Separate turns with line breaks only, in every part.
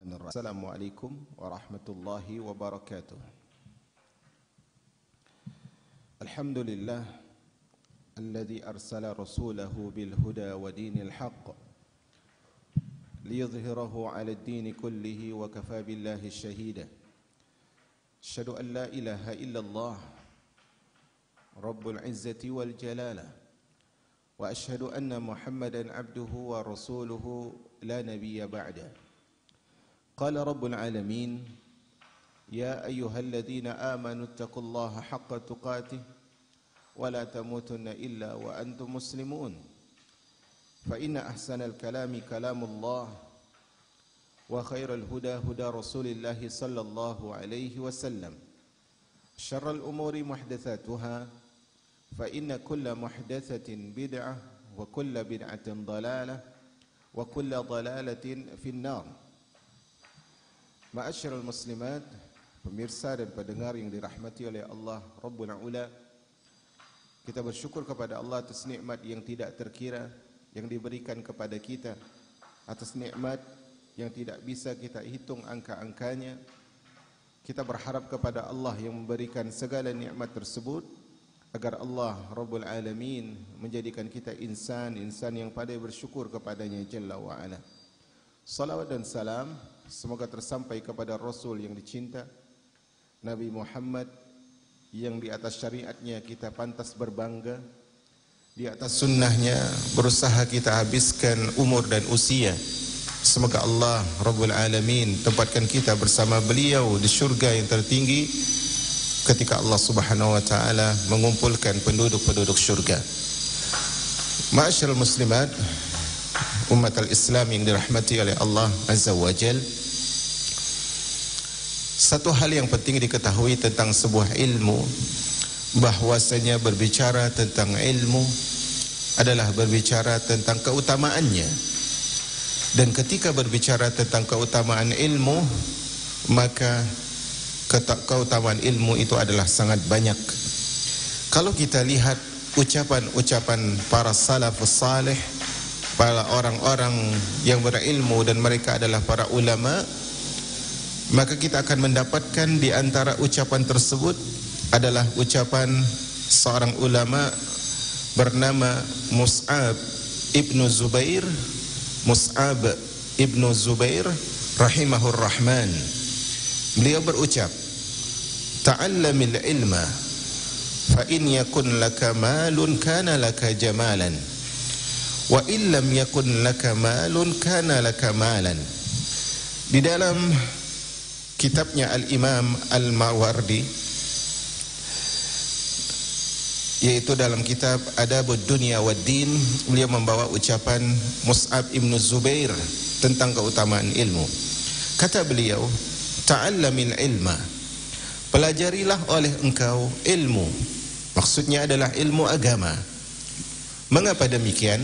Assalamualaikum warahmatullahi wabarakatuh. Alhamdulillah alladzi arsala rasulahu bil huda wa dinil haqq liyudhhirahu 'ala ad-din kullihi wa kafa billahi shahida. Asyhadu an la ilaha illallah rabbul izzati wal jalalah wa asyhadu anna Muhammadan 'abduhu wa rasuluhu la nabiyya ba'da. قال رب العالمين يا أيها الذين آمنوا اتقوا الله حق تقاته ولا تموتن إلا وأنتم مسلمون فإن أحسن الكلام كلام الله وخير الهدى هدى رسول الله صلى الله عليه وسلم شر الأمور محدثاتها فإن كل محدثة بدعة وكل بدعة ضلالة وكل ضلالة في النار. Ma'asyiral muslimat, pemirsa dan pendengar yang dirahmati oleh Allah Rabbul A'la, kita bersyukur kepada Allah atas nikmat yang tidak terkira yang diberikan kepada kita, atas nikmat yang tidak bisa kita hitung angka-angkanya. Kita berharap kepada Allah yang memberikan segala nikmat tersebut agar Allah Rabbul Alamin menjadikan kita insan yang pandai bersyukur kepadanya Jalla wa'ala. Salawat dan salam semoga tersampai kepada Rasul yang dicinta, Nabi Muhammad yang di atas syariatnya kita pantas berbangga, di atas sunnahnya berusaha kita habiskan umur dan usia. Semoga Allah Rabbul Alamin tempatkan kita bersama beliau di syurga yang tertinggi ketika Allah Subhanahu wa taala mengumpulkan penduduk-penduduk syurga. Ma'asyiral muslimat, umat al-Islam yang dirahmati oleh Allah Azza wa Jal, satu hal yang penting diketahui tentang sebuah ilmu, bahwasanya berbicara tentang ilmu adalah berbicara tentang keutamaannya. Dan ketika berbicara tentang keutamaan ilmu, maka keutamaan ilmu itu adalah sangat banyak. Kalau kita lihat ucapan-ucapan para salafus salih, para orang-orang yang berilmu dan mereka adalah para ulama, maka kita akan mendapatkan di antara ucapan tersebut adalah ucapan seorang ulama bernama Mus'ab ibnu Zubair rahimahur rahman. Beliau berucap, ta'allamil ilma fa in yakun laka malun kana laka jamalan wa illam yakun laka malun kana laka malan. Di dalam kitabnya Al-Imam Al-Mawardi, yaitu dalam kitab Adabud Dunya wad Din, beliau membawa ucapan Mus'ab ibn Zubair tentang keutamaan ilmu. Kata beliau, ta'allamil ilma, pelajarilah oleh engkau ilmu. Maksudnya adalah ilmu agama. Mengapa demikian?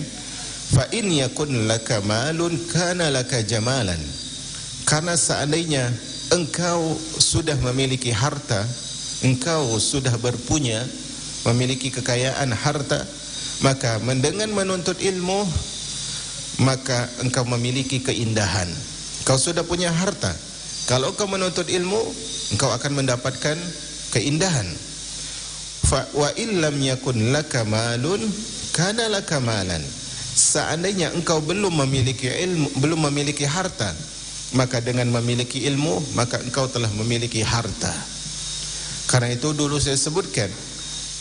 Fa in yakun laka malun kana laka jamalan. Karena seandainya engkau sudah memiliki harta, engkau sudah berpunya, memiliki kekayaan harta, maka dengan menuntut ilmu maka engkau memiliki keindahan. Kau sudah punya harta, kalau engkau menuntut ilmu engkau akan mendapatkan keindahan. Fa wa illam yakun laka malun kana laka malan. Seandainya engkau belum memiliki ilmu, belum memiliki harta, maka dengan memiliki ilmu maka engkau telah memiliki harta. Karena itu dulu saya sebutkan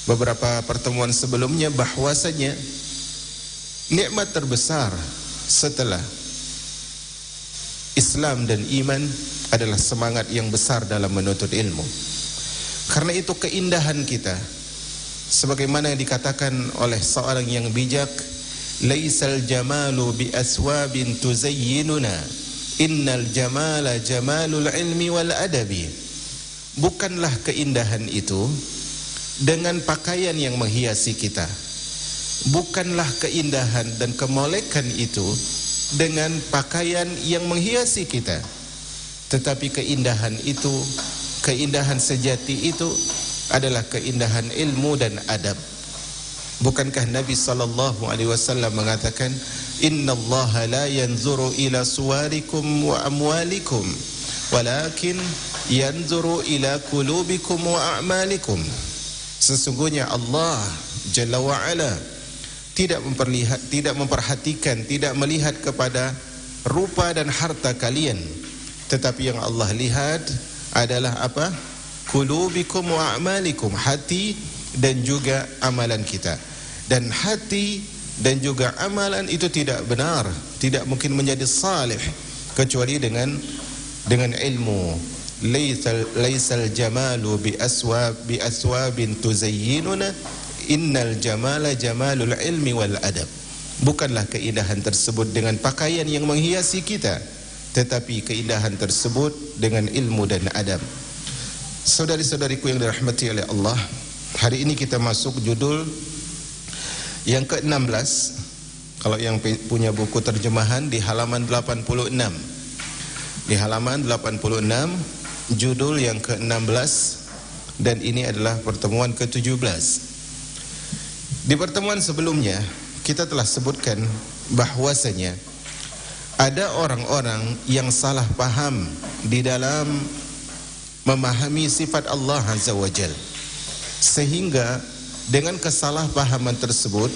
beberapa pertemuan sebelumnya bahwasanya nikmat terbesar setelah Islam dan iman adalah semangat yang besar dalam menuntut ilmu. Karena itu keindahan kita, sebagaimana yang dikatakan oleh seorang yang bijak, laisal jamalu bi aswabin tuzayyinuna, innal jamala jamalul ilmi wal adabi. Bukanlah keindahan itu dengan pakaian yang menghiasi kita. Bukanlah keindahan dan kemolekan itu dengan pakaian yang menghiasi kita. Tetapi keindahan itu, keindahan sejati itu adalah keindahan ilmu dan adab. Bukankah Nabi SAW mengatakan, innallaha la yanzuru ila suwarikum wa amwalikum walakin yanzuru ila qulubikum wa a'malikum. Sesungguhnya Allah Jalla wa Ala tidak memperhatikan, tidak melihat kepada rupa dan harta kalian, tetapi yang Allah lihat adalah apa? Qulubikum wa a'malikum, hati dan juga amalan kita. Dan hati dan juga amalan itu tidak benar, tidak mungkin menjadi salih kecuali dengan ilmu. Laisal jamalu bi aswabin tuzayyinuna, innal jamala jamalul ilmi wal adab. Bukanlah keindahan tersebut dengan pakaian yang menghiasi kita, tetapi keindahan tersebut dengan ilmu dan adab. Saudari-saudariku yang dirahmati oleh Allah, hari ini kita masuk judul yang ke-16. Kalau yang punya buku terjemahan di halaman 86. Di halaman 86, judul yang ke-16, dan ini adalah pertemuan ke-17. Di pertemuan sebelumnya kita telah sebutkan bahwasanya ada orang-orang yang salah paham di dalam memahami sifat Allah Azza wa Jal, sehingga dengan kesalahpahaman tersebut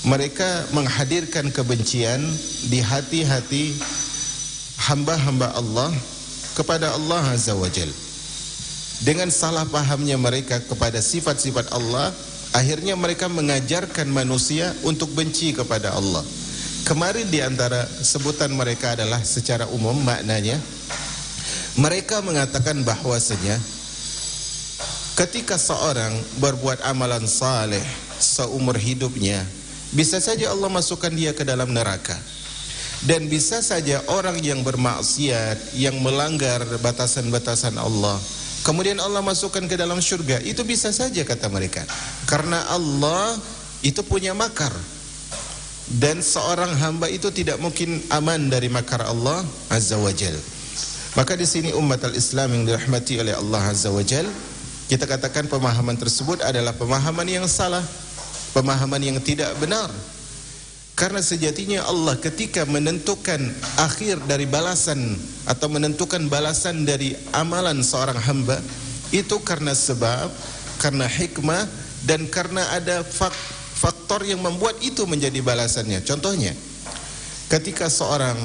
mereka menghadirkan kebencian di hati-hati hamba-hamba Allah kepada Allah Azza wa Jal. Dengan salah pahamnya mereka kepada sifat-sifat Allah, akhirnya mereka mengajarkan manusia untuk benci kepada Allah. Kemarin di antara sebutan mereka adalah secara umum maknanya, mereka mengatakan bahwasanya ketika seorang berbuat amalan saleh seumur hidupnya, bisa saja Allah masukkan dia ke dalam neraka. Dan bisa saja orang yang bermaksiat, yang melanggar batasan-batasan Allah, kemudian Allah masukkan ke dalam syurga. Itu bisa saja, kata mereka, karena Allah itu punya makar, dan seorang hamba itu tidak mungkin aman dari makar Allah Azza wa Jal. Maka di sini umat al-Islam yang dirahmati oleh Allah Azza wa Jal, kita katakan pemahaman tersebut adalah pemahaman yang salah, pemahaman yang tidak benar. Karena sejatinya Allah ketika menentukan akhir dari balasan atau menentukan balasan dari amalan seorang hamba, itu karena sebab, karena hikmah, dan karena ada faktor yang membuat itu menjadi balasannya. Contohnya, ketika seorang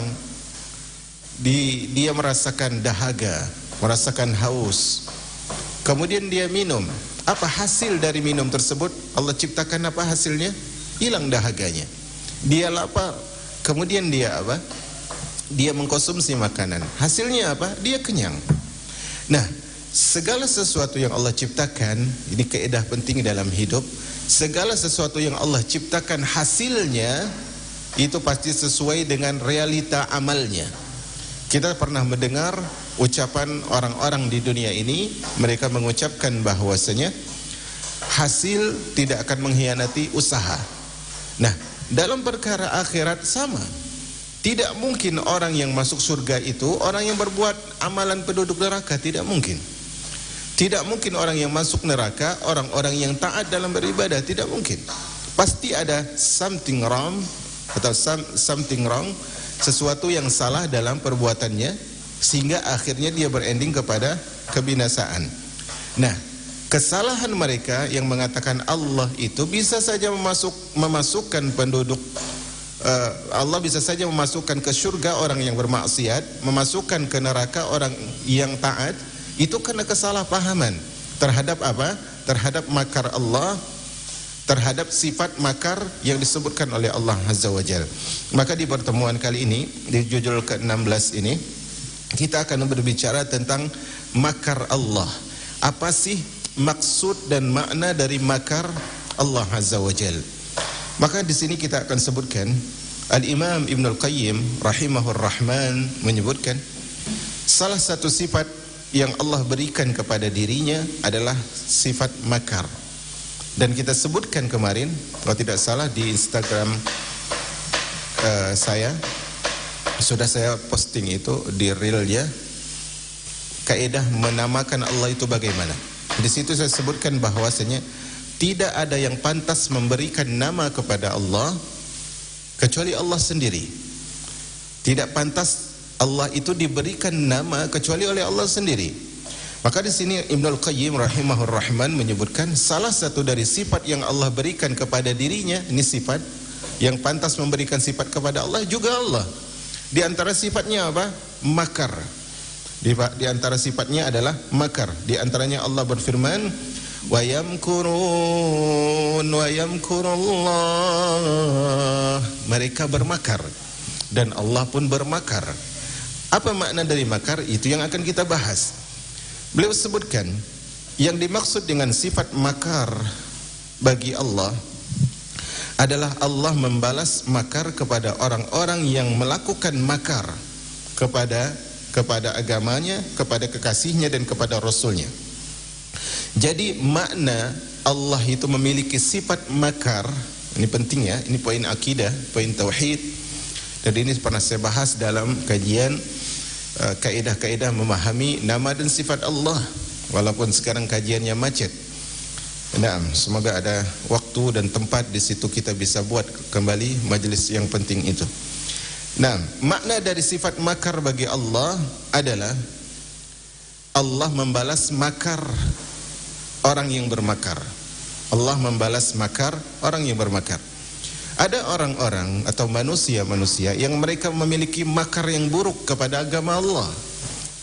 dia merasakan dahaga, merasakan haus, kemudian dia minum, apa hasil dari minum tersebut? Allah ciptakan apa hasilnya? Hilang dahaganya. Dia lapar, kemudian dia apa? Dia mengkonsumsi makanan. Hasilnya apa? Dia kenyang. Nah, segala sesuatu yang Allah ciptakan, ini kaidah penting dalam hidup, segala sesuatu yang Allah ciptakan hasilnya itu pasti sesuai dengan realita amalnya. Kita pernah mendengar ucapan orang-orang di dunia ini, mereka mengucapkan bahwasanya hasil tidak akan mengkhianati usaha. Nah, dalam perkara akhirat sama. Tidak mungkin orang yang masuk surga itu orang yang berbuat amalan penduduk neraka, tidak mungkin. Tidak mungkin orang yang masuk neraka orang-orang yang taat dalam beribadah, tidak mungkin. Pasti ada something wrong atau something wrong, sesuatu yang salah dalam perbuatannya, sehingga akhirnya dia berending kepada kebinasaan. Nah, kesalahan mereka yang mengatakan Allah itu bisa saja memasukkan penduduk Allah bisa saja memasukkan ke surga orang yang bermaksiat, memasukkan ke neraka orang yang taat, itu karena kesalahpahaman terhadap apa? Terhadap makar Allah, terhadap sifat makar yang disebutkan oleh Allah Azza wa Jalla. Maka di pertemuan kali ini, di judul ke-16 ini, kita akan berbicara tentang makar Allah. Apa sih maksud dan makna dari makar Allah Azza wa Jal? Maka di sini kita akan sebutkan, Al-Imam Ibn Al-Qayyim rahimahur rahman menyebutkan salah satu sifat yang Allah berikan kepada dirinya adalah sifat makar. Dan kita sebutkan kemarin, kalau tidak salah di Instagram saya, sudah saya posting itu di reelnya, kaidah menamakan Allah itu bagaimana. Di situ saya sebutkan bahwasanya tidak ada yang pantas memberikan nama kepada Allah kecuali Allah sendiri. Tidak pantas Allah itu diberikan nama kecuali oleh Allah sendiri. Maka di sini Ibnul Qayyim rahimahur rahman menyebutkan salah satu dari sifat yang Allah berikan kepada dirinya, ini sifat yang pantas memberikan sifat kepada Allah juga Allah. Di antara sifatnya apa? Makar. Di antara sifatnya adalah makar. Di antaranya Allah berfirman, wa yamkurun wa yamkurullah. Mereka bermakar dan Allah pun bermakar. Apa makna dari makar? Itu yang akan kita bahas. Beliau sebutkan yang dimaksud dengan sifat makar bagi Allah adalah Allah membalas makar kepada orang-orang yang melakukan makar kepada agamanya, kepada kekasihnya dan kepada Rasulnya. Jadi makna Allah itu memiliki sifat makar, ini penting ya, ini poin akidah, poin tauhid. Dan ini pernah saya bahas dalam kajian kaidah-kaidah memahami nama dan sifat Allah, walaupun sekarang kajiannya macet. Nah, semoga ada waktu dan tempat di situ kita bisa buat kembali majelis yang penting itu. Nah, makna dari sifat makar bagi Allah adalah Allah membalas makar orang yang bermakar. Allah membalas makar orang yang bermakar. Ada orang-orang atau manusia-manusia yang mereka memiliki makar yang buruk kepada agama Allah,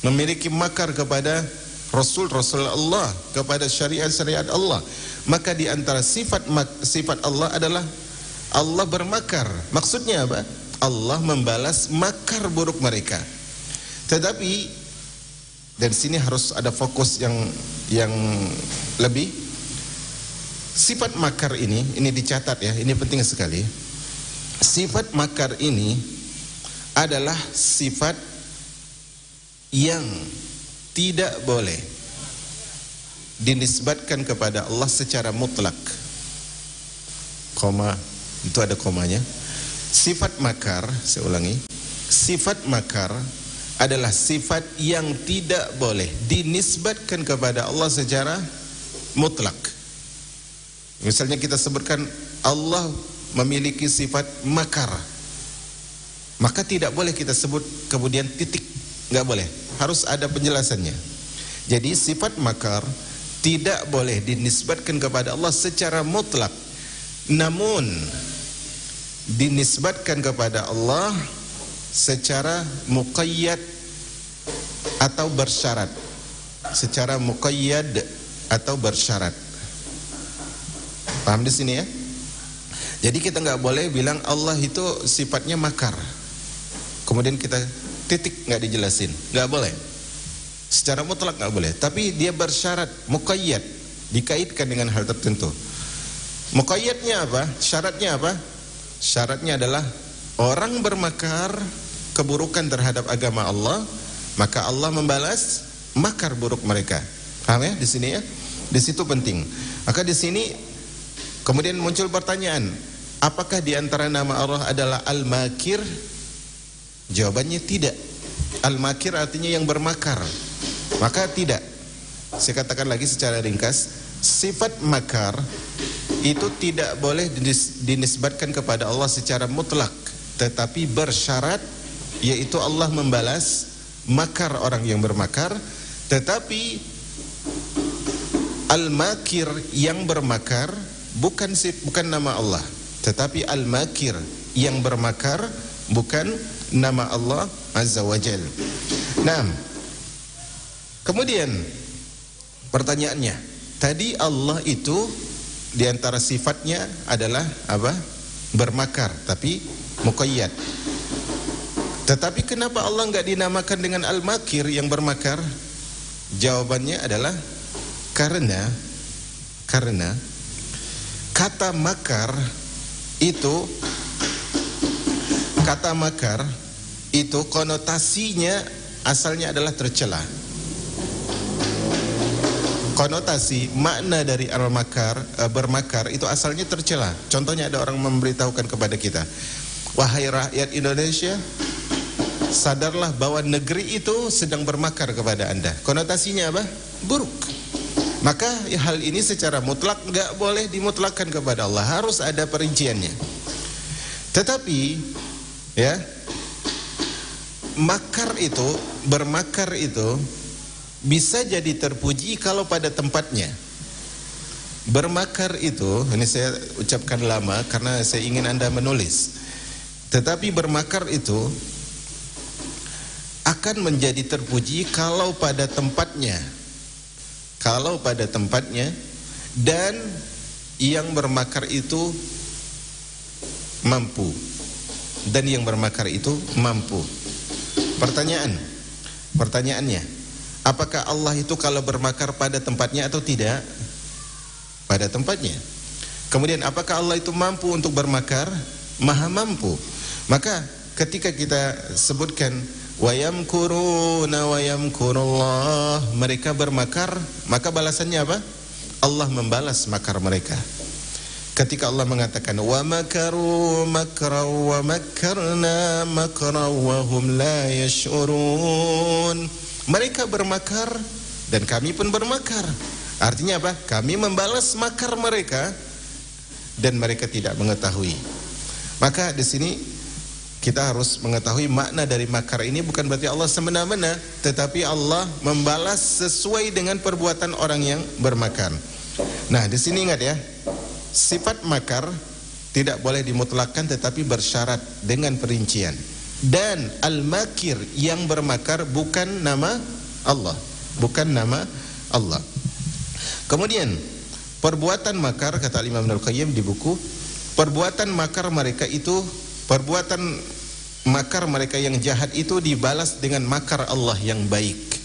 memiliki makar kepada Rasul-Rasul Allah, kepada syariat-syariat Allah. Maka di antara sifat Allah adalah Allah bermakar. Maksudnya apa? Allah membalas makar buruk mereka. Tetapi dari sini harus ada fokus yang lebih. Sifat makar ini dicatat ya, ini penting sekali. Sifat makar ini adalah sifat yang tidak boleh dinisbatkan kepada Allah secara mutlak. Koma, itu ada komanya. Sifat makar, saya ulangi, sifat makar adalah sifat yang tidak boleh dinisbatkan kepada Allah secara mutlak. Misalnya kita sebutkan Allah memiliki sifat makar, maka tidak boleh kita sebut kemudian titik, nggak boleh, harus ada penjelasannya. Jadi sifat makar tidak boleh dinisbatkan kepada Allah secara mutlak, namun dinisbatkan kepada Allah secara muqayyad atau bersyarat, secara muqayyad atau bersyarat. Paham di sini ya? Jadi kita nggak boleh bilang Allah itu sifatnya makar, kemudian kita titik nggak dijelasin, nggak boleh. Secara mutlak nggak boleh. Tapi dia bersyarat, muqayyad, dikaitkan dengan hal tertentu. Muqayyadnya apa? Syaratnya apa? Syaratnya adalah orang bermakar keburukan terhadap agama Allah, maka Allah membalas makar buruk mereka. Paham ya di sini ya? Di situ penting. Maka di sini kemudian muncul pertanyaan, apakah di antara nama Allah adalah Al-Makir? Jawabannya tidak. Al-Makir artinya yang bermakar. Maka tidak. Saya katakan lagi secara ringkas, sifat makar itu tidak boleh dinisbatkan kepada Allah secara mutlak, tetapi bersyarat, yaitu Allah membalas makar orang yang bermakar. Tetapi Al-Makir yang bermakar bukan nama Allah, tetapi Al-Makir yang bermakar bukan nama Allah Azza wa Jal. Nah, kemudian pertanyaannya, tadi Allah itu diantara sifatnya adalah apa? Bermakar, tapi muqayyad. Tetapi kenapa Allah enggak dinamakan dengan Al-Makir yang bermakar? Jawabannya adalah karena kata makar itu konotasinya asalnya adalah tercela. Konotasi makna dari al-makar, bermakar itu asalnya tercela. Contohnya ada orang memberitahukan kepada kita, wahai rakyat Indonesia, sadarlah bahwa negeri itu sedang bermakar kepada Anda. Konotasinya apa? Buruk. Maka hal ini secara mutlak nggak boleh dimutlakkan kepada Allah, harus ada perinciannya. Tetapi ya, bermakar itu bisa jadi terpuji kalau pada tempatnya. Bermakar itu, ini saya ucapkan lama karena saya ingin Anda menulis. Tetapi bermakar itu akan menjadi terpuji kalau pada tempatnya. Kalau pada tempatnya, dan yang bermakar itu mampu. Dan yang bermakar itu mampu. Pertanyaannya, apakah Allah itu kalau bermakar pada tempatnya atau tidak? Pada tempatnya. Kemudian apakah Allah itu mampu untuk bermakar? Maha mampu. Maka ketika kita sebutkan wa yamkuruna wa yamkurullah, mereka bermakar, maka balasannya apa? Allah membalas makar mereka. Ketika Allah mengatakan wa makaru makra wa makarna makra wa hum la yash'urun, mereka bermakar dan kami pun bermakar. Artinya apa? Kami membalas makar mereka dan mereka tidak mengetahui. Maka di sini kita harus mengetahui makna dari makar ini bukan berarti Allah semena-mena, tetapi Allah membalas sesuai dengan perbuatan orang yang bermakar. Nah, di sini ingat ya, sifat makar tidak boleh dimutlakkan tetapi bersyarat dengan perincian. Dan al-makir yang bermakar bukan nama Allah, bukan nama Allah. Kemudian perbuatan makar, kata Imam Ibnul Qayyim di buku, perbuatan makar mereka itu, perbuatan makar mereka yang jahat itu dibalas dengan makar Allah yang baik.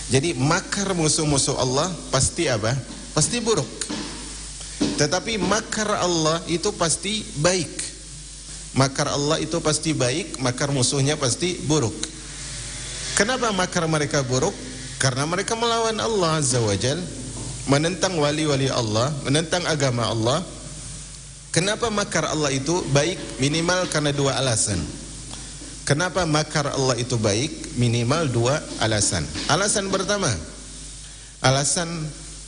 Jadi makar musuh-musuh Allah pasti apa? Pasti buruk. Tetapi makar Allah itu pasti baik. Makar Allah itu pasti baik, makar musuhnya pasti buruk. Kenapa makar mereka buruk? Karena mereka melawan Allah Azza wa Jalla, menentang wali-wali Allah, menentang agama Allah. Kenapa makar Allah itu baik? Minimal karena dua alasan. Kenapa makar Allah itu baik? Minimal dua alasan. Alasan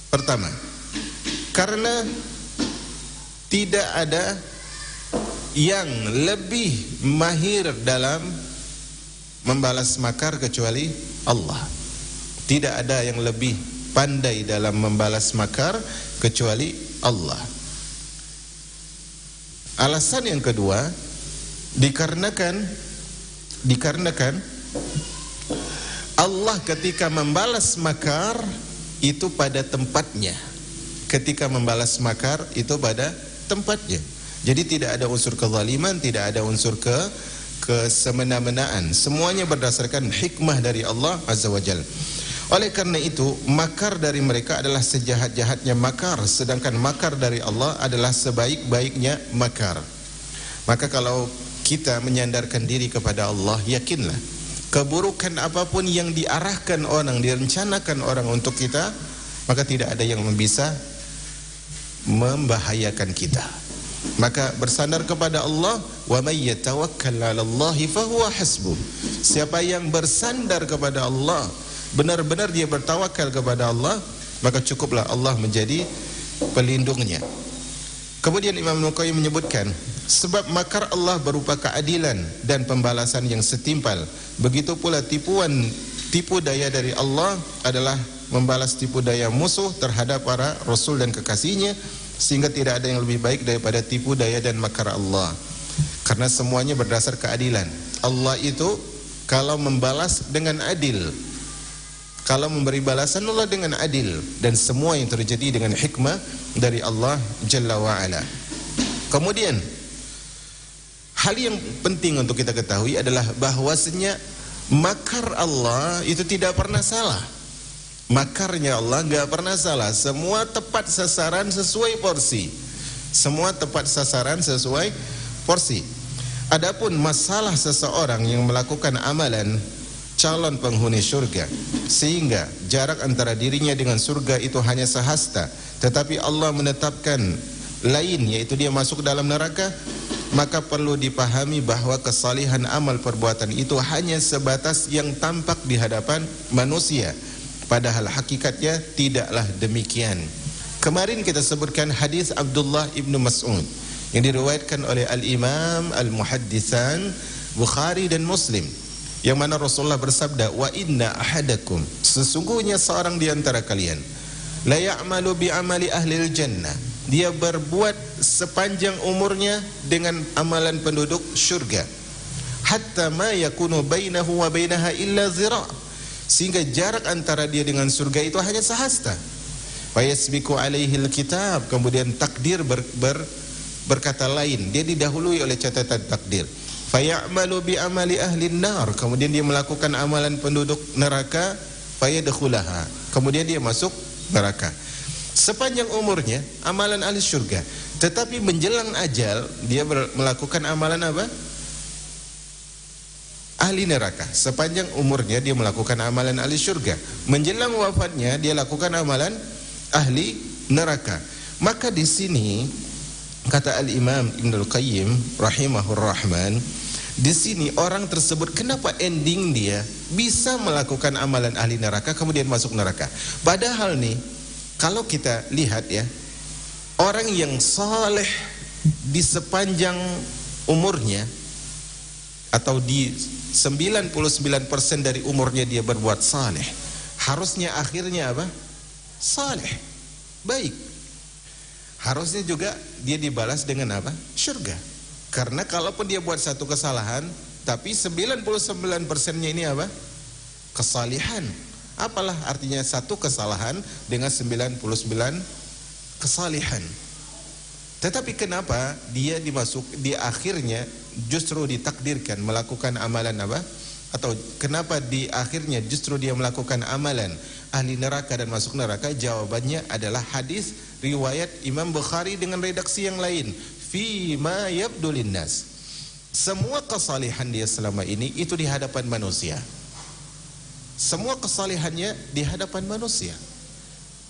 pertama, karena tidak ada yang lebih mahir dalam membalas makar kecuali Allah. Tidak ada yang lebih pandai dalam membalas makar kecuali Allah. Alasan yang kedua, dikarenakan Allah ketika membalas makar itu pada tempatnya. Ketika membalas makar itu pada tempatnya. Jadi tidak ada unsur kezaliman, tidak ada unsur kesemena-menaan. Semuanya berdasarkan hikmah dari Allah Azza wa Jalla. Oleh karena itu, makar dari mereka adalah sejahat-jahatnya makar, sedangkan makar dari Allah adalah sebaik-baiknya makar. Maka kalau kita menyandarkan diri kepada Allah, yakinlah keburukan apapun yang diarahkan orang, direncanakan orang untuk kita, maka tidak ada yang bisa membahayakan kita. Maka bersandar kepada Allah, wa may yatawakkal 'alallahi fahuwa hasbuh. Siapa yang bersandar kepada Allah, benar-benar dia bertawakal kepada Allah, maka cukuplah Allah menjadi pelindungnya. Kemudian Imam Ibnul Qayyim menyebutkan, sebab makar Allah berupa keadilan dan pembalasan yang setimpal. Begitu pula tipu daya dari Allah adalah membalas tipu daya musuh terhadap para rasul dan kekasihnya, sehingga tidak ada yang lebih baik daripada tipu daya dan makar Allah. Karena semuanya berdasar keadilan. Allah itu kalau membalas dengan adil, kalau memberi balasan Allah dengan adil, dan semua yang terjadi dengan hikmah dari Allah Jalla wa'ala. Kemudian hal yang penting untuk kita ketahui adalah bahwasanya makar Allah itu tidak pernah salah. Makarnya Allah enggak pernah salah. Semua tepat sasaran sesuai porsi. Semua tepat sasaran sesuai porsi. Adapun masalah seseorang yang melakukan amalan calon penghuni surga, sehingga jarak antara dirinya dengan surga itu hanya sehasta, tetapi Allah menetapkan lain, yaitu dia masuk dalam neraka, maka perlu dipahami bahwa kesalihan amal perbuatan itu hanya sebatas yang tampak di hadapan manusia, padahal hakikatnya tidaklah demikian. Kemarin kita sebutkan hadis Abdullah ibnu Mas'ud yang diriwayatkan oleh Al-Imam Al-Muhadditsan Bukhari dan Muslim, yang mana Rasulullah bersabda, wa inna ahadakum, sesungguhnya seorang di antara kalian, la ya'malu bi amali ahlil jannah, dia berbuat sepanjang umurnya dengan amalan penduduk syurga, hatta ma yakunu bainahu wa bainaha illa zira', sehingga jarak antara dia dengan surga itu hanya sehasta. Fayasbiqu alaihi alkitab, kemudian takdir berkata lain, dia didahului oleh catatan takdir. Fayamalu bi amali ahli nar, kemudian dia melakukan amalan penduduk neraka, fayadkhulaha, kemudian dia masuk neraka. Sepanjang umurnya amalan ahli surga, tetapi menjelang ajal dia melakukan amalan apa? Ahli neraka. Sepanjang umurnya dia melakukan amalan ahli surga, menjelang wafatnya dia lakukan amalan ahli neraka. Maka di sini kata Al-Imam Ibnul Qayyim rahimahur rahman, di sini orang tersebut kenapa ending dia bisa melakukan amalan ahli neraka kemudian masuk neraka. Padahal nih kalau kita lihat ya, orang yang saleh di sepanjang umurnya atau di 99% dari umurnya dia berbuat saleh, harusnya akhirnya apa? Saleh, baik. Harusnya juga dia dibalas dengan apa? Syurga. Karena kalaupun dia buat satu kesalahan, tapi 99%-nya ini apa? Kesalihan. Apalah artinya satu kesalahan dengan 99 kesalihan? Tetapi kenapa dia di akhirnya justru ditakdirkan melakukan amalan apa? Atau kenapa di akhirnya justru dia melakukan amalan ahli neraka dan masuk neraka? Jawabannya adalah hadis riwayat Imam Bukhari dengan redaksi yang lain. Fi ma yabdu linnas. Semua kesalihan dia selama ini itu di hadapan manusia. Semua kesalihannya di hadapan manusia.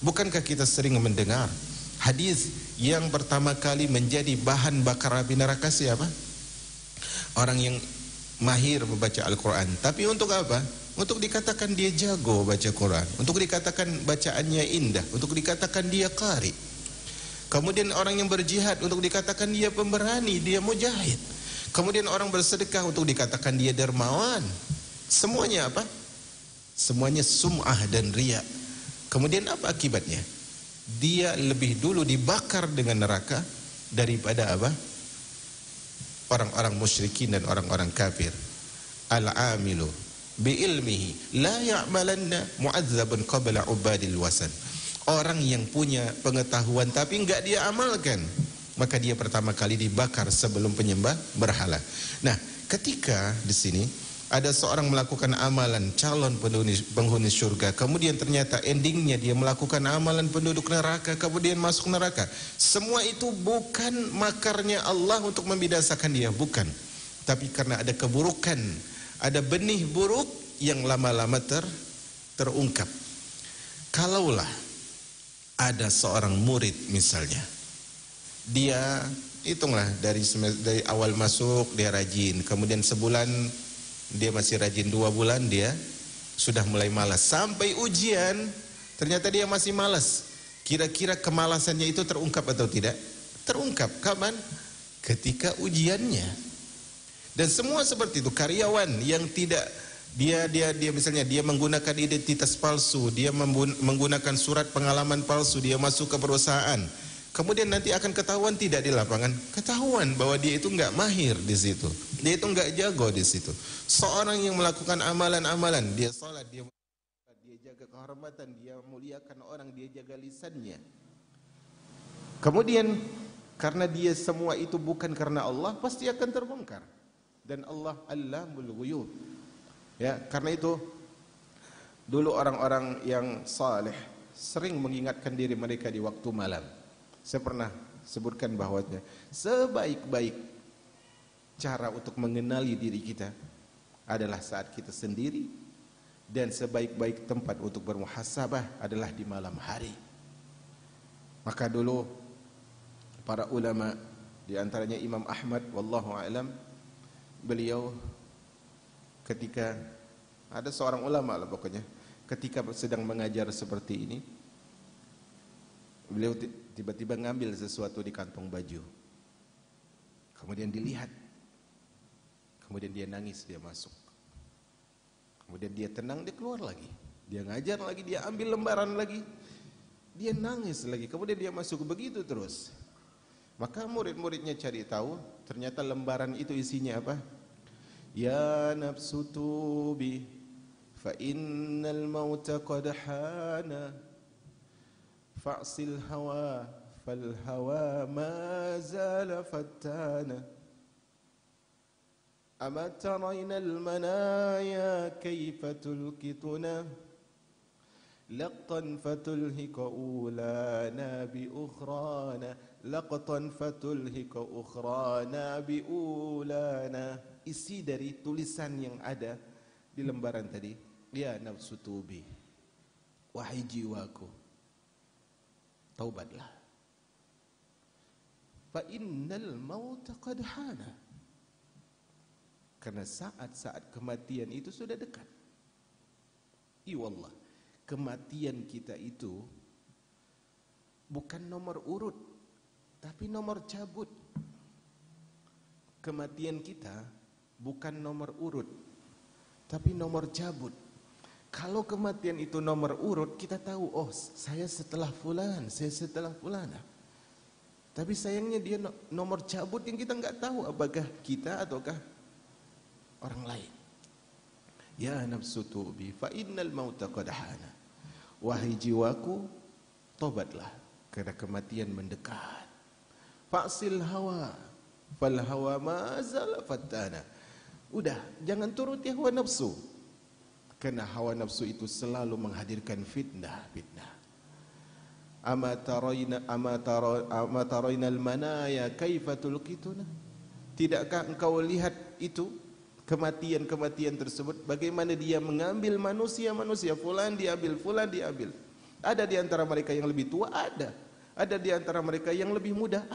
Bukankah kita sering mendengar hadis yang pertama kali menjadi bahan bakar api neraka siapa? Orang yang mahir membaca Al-Quran. Tapi untuk apa? Untuk dikatakan dia jago baca Quran, untuk dikatakan bacaannya indah, untuk dikatakan dia qari. Kemudian orang yang berjihad, untuk dikatakan dia pemberani, dia mujahid. Kemudian orang bersedekah, untuk dikatakan dia dermawan. Semuanya apa? Semuanya sum'ah dan riya. Kemudian apa akibatnya? Dia lebih dulu dibakar dengan neraka daripada apa? Orang-orang musyrikin dan orang-orang kafir. Al-amilu bi'ilmihi la ya'malanna mu'adzabun qabla ubadil wasan. Orang yang punya pengetahuan tapi enggak dia amalkan, maka dia pertama kali dibakar sebelum penyembah berhala. Nah, ketika di sini ada seorang melakukan amalan calon penghuni surga, kemudian ternyata endingnya dia melakukan amalan penduduk neraka, kemudian masuk neraka. Semua itu bukan makarnya Allah untuk membinasakan dia, bukan. Tapi karena ada keburukan, ada benih buruk yang lama-lama terungkap. Kalaulah ada seorang murid misalnya, dia hitunglah dari awal masuk dia rajin, kemudian sebulan dia masih rajin, 2 bulan dia sudah mulai malas, sampai ujian ternyata dia masih malas. Kira-kira kemalasannya itu terungkap atau tidak? Terungkap. Kapan? Ketika ujiannya. Dan semua seperti itu. Karyawan yang tidak dia misalnya dia menggunakan identitas palsu, dia menggunakan surat pengalaman palsu, dia masuk ke perusahaan. Kemudian nanti akan ketahuan tidak di lapangan? Ketahuan bahwa dia itu enggak mahir di situ. Dia itu enggak jago di situ. Seorang yang melakukan amalan-amalan, dia salat, dia jaga kehormatan, dia muliakan orang, dia jaga lisannya. Kemudian karena dia semua itu bukan karena Allah, pasti akan terbongkar. Dan Allah Allamul Ghuyub. Ya, karena itu dulu orang-orang yang saleh sering mengingatkan diri mereka di waktu malam. Saya pernah sebutkan bahwanya sebaik-baik cara untuk mengenali diri kita adalah saat kita sendiri, dan sebaik-baik tempat untuk bermuhasabah adalah di malam hari. Maka dulu para ulama, di antaranya Imam Ahmad wallahu a'lam, beliau ketika ada seorang ulama lah pokoknya, ketika sedang mengajar seperti ini, beliau tiba-tiba ngambil sesuatu di kantong baju. Kemudian dilihat. Kemudian dia nangis, dia masuk. Kemudian dia tenang, dia keluar lagi. Dia ngajar lagi, dia ambil lembaran lagi. Dia nangis lagi, kemudian dia masuk, begitu terus. Maka murid-muridnya cari tahu, ternyata lembaran itu isinya apa? Ya nafsu tubi, fa innal mauta qad hana, fa'sil hawa, fal hawa ma zala fattana. أما ترين المنايا كيف تلقطنا لقطا فتلهك أولانا بأخرانا لقطا فتلهك أخرانا بأولانا. Isi dari tulisan yang ada di lembaran tadi, ya nafsu tubi, wahai jiwaku, taubatlah, fa innal mauta qad hana, karena saat-saat kematian itu sudah dekat. Iwallah, kematian kita itu bukan nomor urut, tapi nomor cabut. Kematian kita bukan nomor urut, tapi nomor cabut. Kalau kematian itu nomor urut, kita tahu, oh saya setelah fulan, saya setelah fulana. Tapi sayangnya dia nomor cabut yang kita nggak tahu apakah kita ataukah orang lain. Ya nafsu tubi, fa innal mauta qad hana. Wahai jiwaku, tobatlah, karena kematian mendekat. Fa'sil hawa, fal hawa ma zala fattana. Udah, jangan turuti hawa nafsu, karena hawa nafsu itu selalu menghadirkan fitnah. Ama tarayna al-manaya kaifa tulqituna. Tidakkah engkau lihat itu, kematian tersebut, bagaimana dia mengambil manusia, fulan diambil. Ada di antara mereka yang lebih tua, ada di antara mereka yang lebih muda,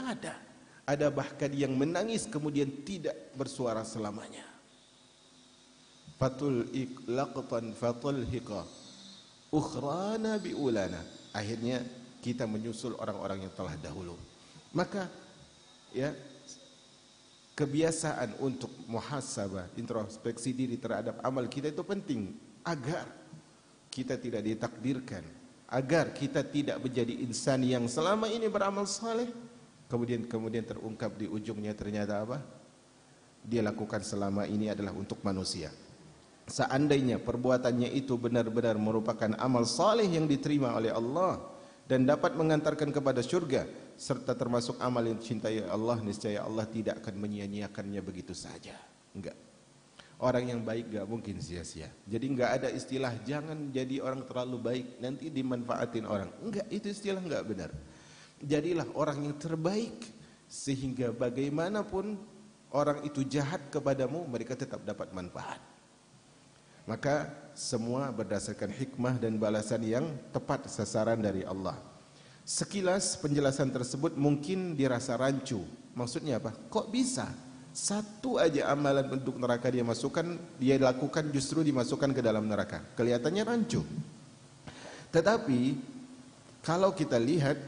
ada bahkan yang menangis kemudian tidak bersuara selamanya. Fatul laqtan fatulhiqa ukhrana biulana. Akhirnya kita menyusul orang-orang yang telah dahulu. Maka ya, kebiasaan untuk muhasabah, introspeksi diri terhadap amal kita itu penting agar kita tidak ditakdirkan, agar kita tidak menjadi insan yang selama ini beramal saleh, kemudian terungkap di ujungnya ternyata apa? Dia lakukan selama ini adalah untuk manusia. Seandainya perbuatannya itu benar-benar merupakan amal saleh yang diterima oleh Allah dan dapat mengantarkan kepada surga, serta termasuk amal yang dicintai Allah, niscaya Allah tidak akan menyia-nyiakannya begitu saja. Enggak. Orang yang baik enggak mungkin sia-sia. Jadi enggak ada istilah jangan jadi orang terlalu baik nanti dimanfaatin orang. Enggak, itu istilah enggak benar. Jadilah orang yang terbaik sehingga bagaimanapun orang itu jahat kepadamu, mereka tetap dapat manfaat. Maka semua berdasarkan hikmah dan balasan yang tepat sasaran dari Allah. Sekilas penjelasan tersebut mungkin dirasa rancu. Maksudnya apa? Kok bisa satu aja amalan untuk neraka dia lakukan justru dimasukkan ke dalam neraka? Kelihatannya rancu. Tetapi kalau kita lihat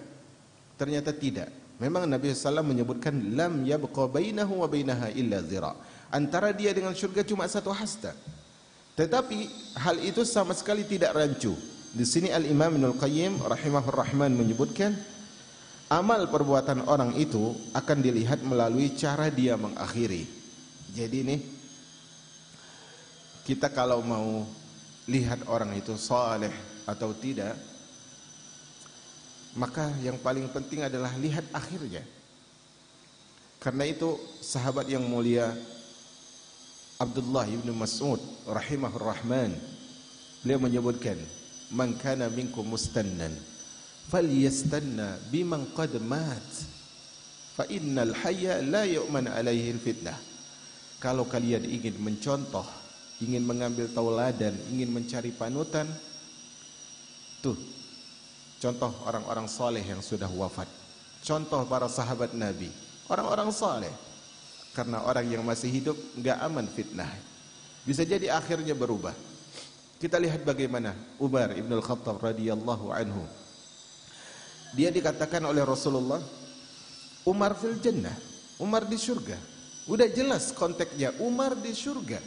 ternyata tidak. Memang Nabi SAW menyebutkan lam yabqa bainahu wa bainaha illa dhira. Antara dia dengan surga cuma satu hasta. Tetapi hal itu sama sekali tidak rancu. Di sini Al-Imam Ibnul Qayyim rahimahur rahman menyebutkan amal perbuatan orang itu akan dilihat melalui cara dia mengakhiri. Jadi nih, kita kalau mau lihat orang itu saleh atau tidak, maka yang paling penting adalah lihat akhirnya. Karena itu sahabat yang mulia Abdullah ibn Mas'ud rahimahur rahman, beliau menyebutkan, man kana minkum mustannan falyastanna biman qad mat fa innal hayya la yu'man alaihi fitnah. Kalau kalian ingin mencontoh, ingin mengambil tauladan, ingin mencari panutan, tuh contoh orang-orang saleh yang sudah wafat, contoh para sahabat Nabi, orang-orang saleh. Karena orang yang masih hidup enggak aman fitnah. Bisa jadi akhirnya berubah. Kita lihat bagaimana Umar ibn al-Khattab radhiyallahu anhu. Dia dikatakan oleh Rasulullah, Umar fil jannah. Umar di surga. Udah jelas konteksnya, Umar di surga.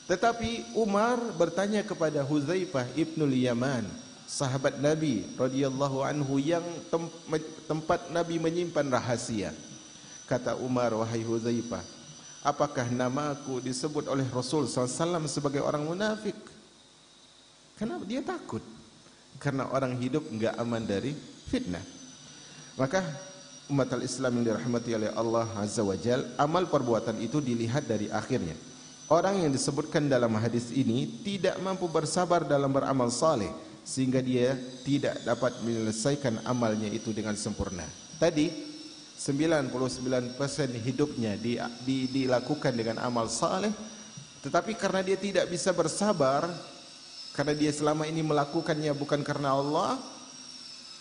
Tetapi Umar bertanya kepada Hudzaifah ibnul Yaman, sahabat Nabi radhiyallahu anhu yang tempat Nabi menyimpan rahasia. Kata Umar, wahai Hudzaifah, apakah namaku disebut oleh Rasul SAW sebagai orang munafik? Kenapa dia takut? Karena orang hidup enggak aman dari fitnah. Maka umat al-Islam yang dirahmati oleh Allah Azza wa Jal, amal perbuatan itu dilihat dari akhirnya. Orang yang disebutkan dalam hadis ini tidak mampu bersabar dalam beramal saleh sehingga dia tidak dapat menyelesaikan amalnya itu dengan sempurna. Tadi 99% hidupnya dilakukan dengan amal saleh, tetapi karena dia tidak bisa bersabar, karena dia selama ini melakukannya bukan karena Allah,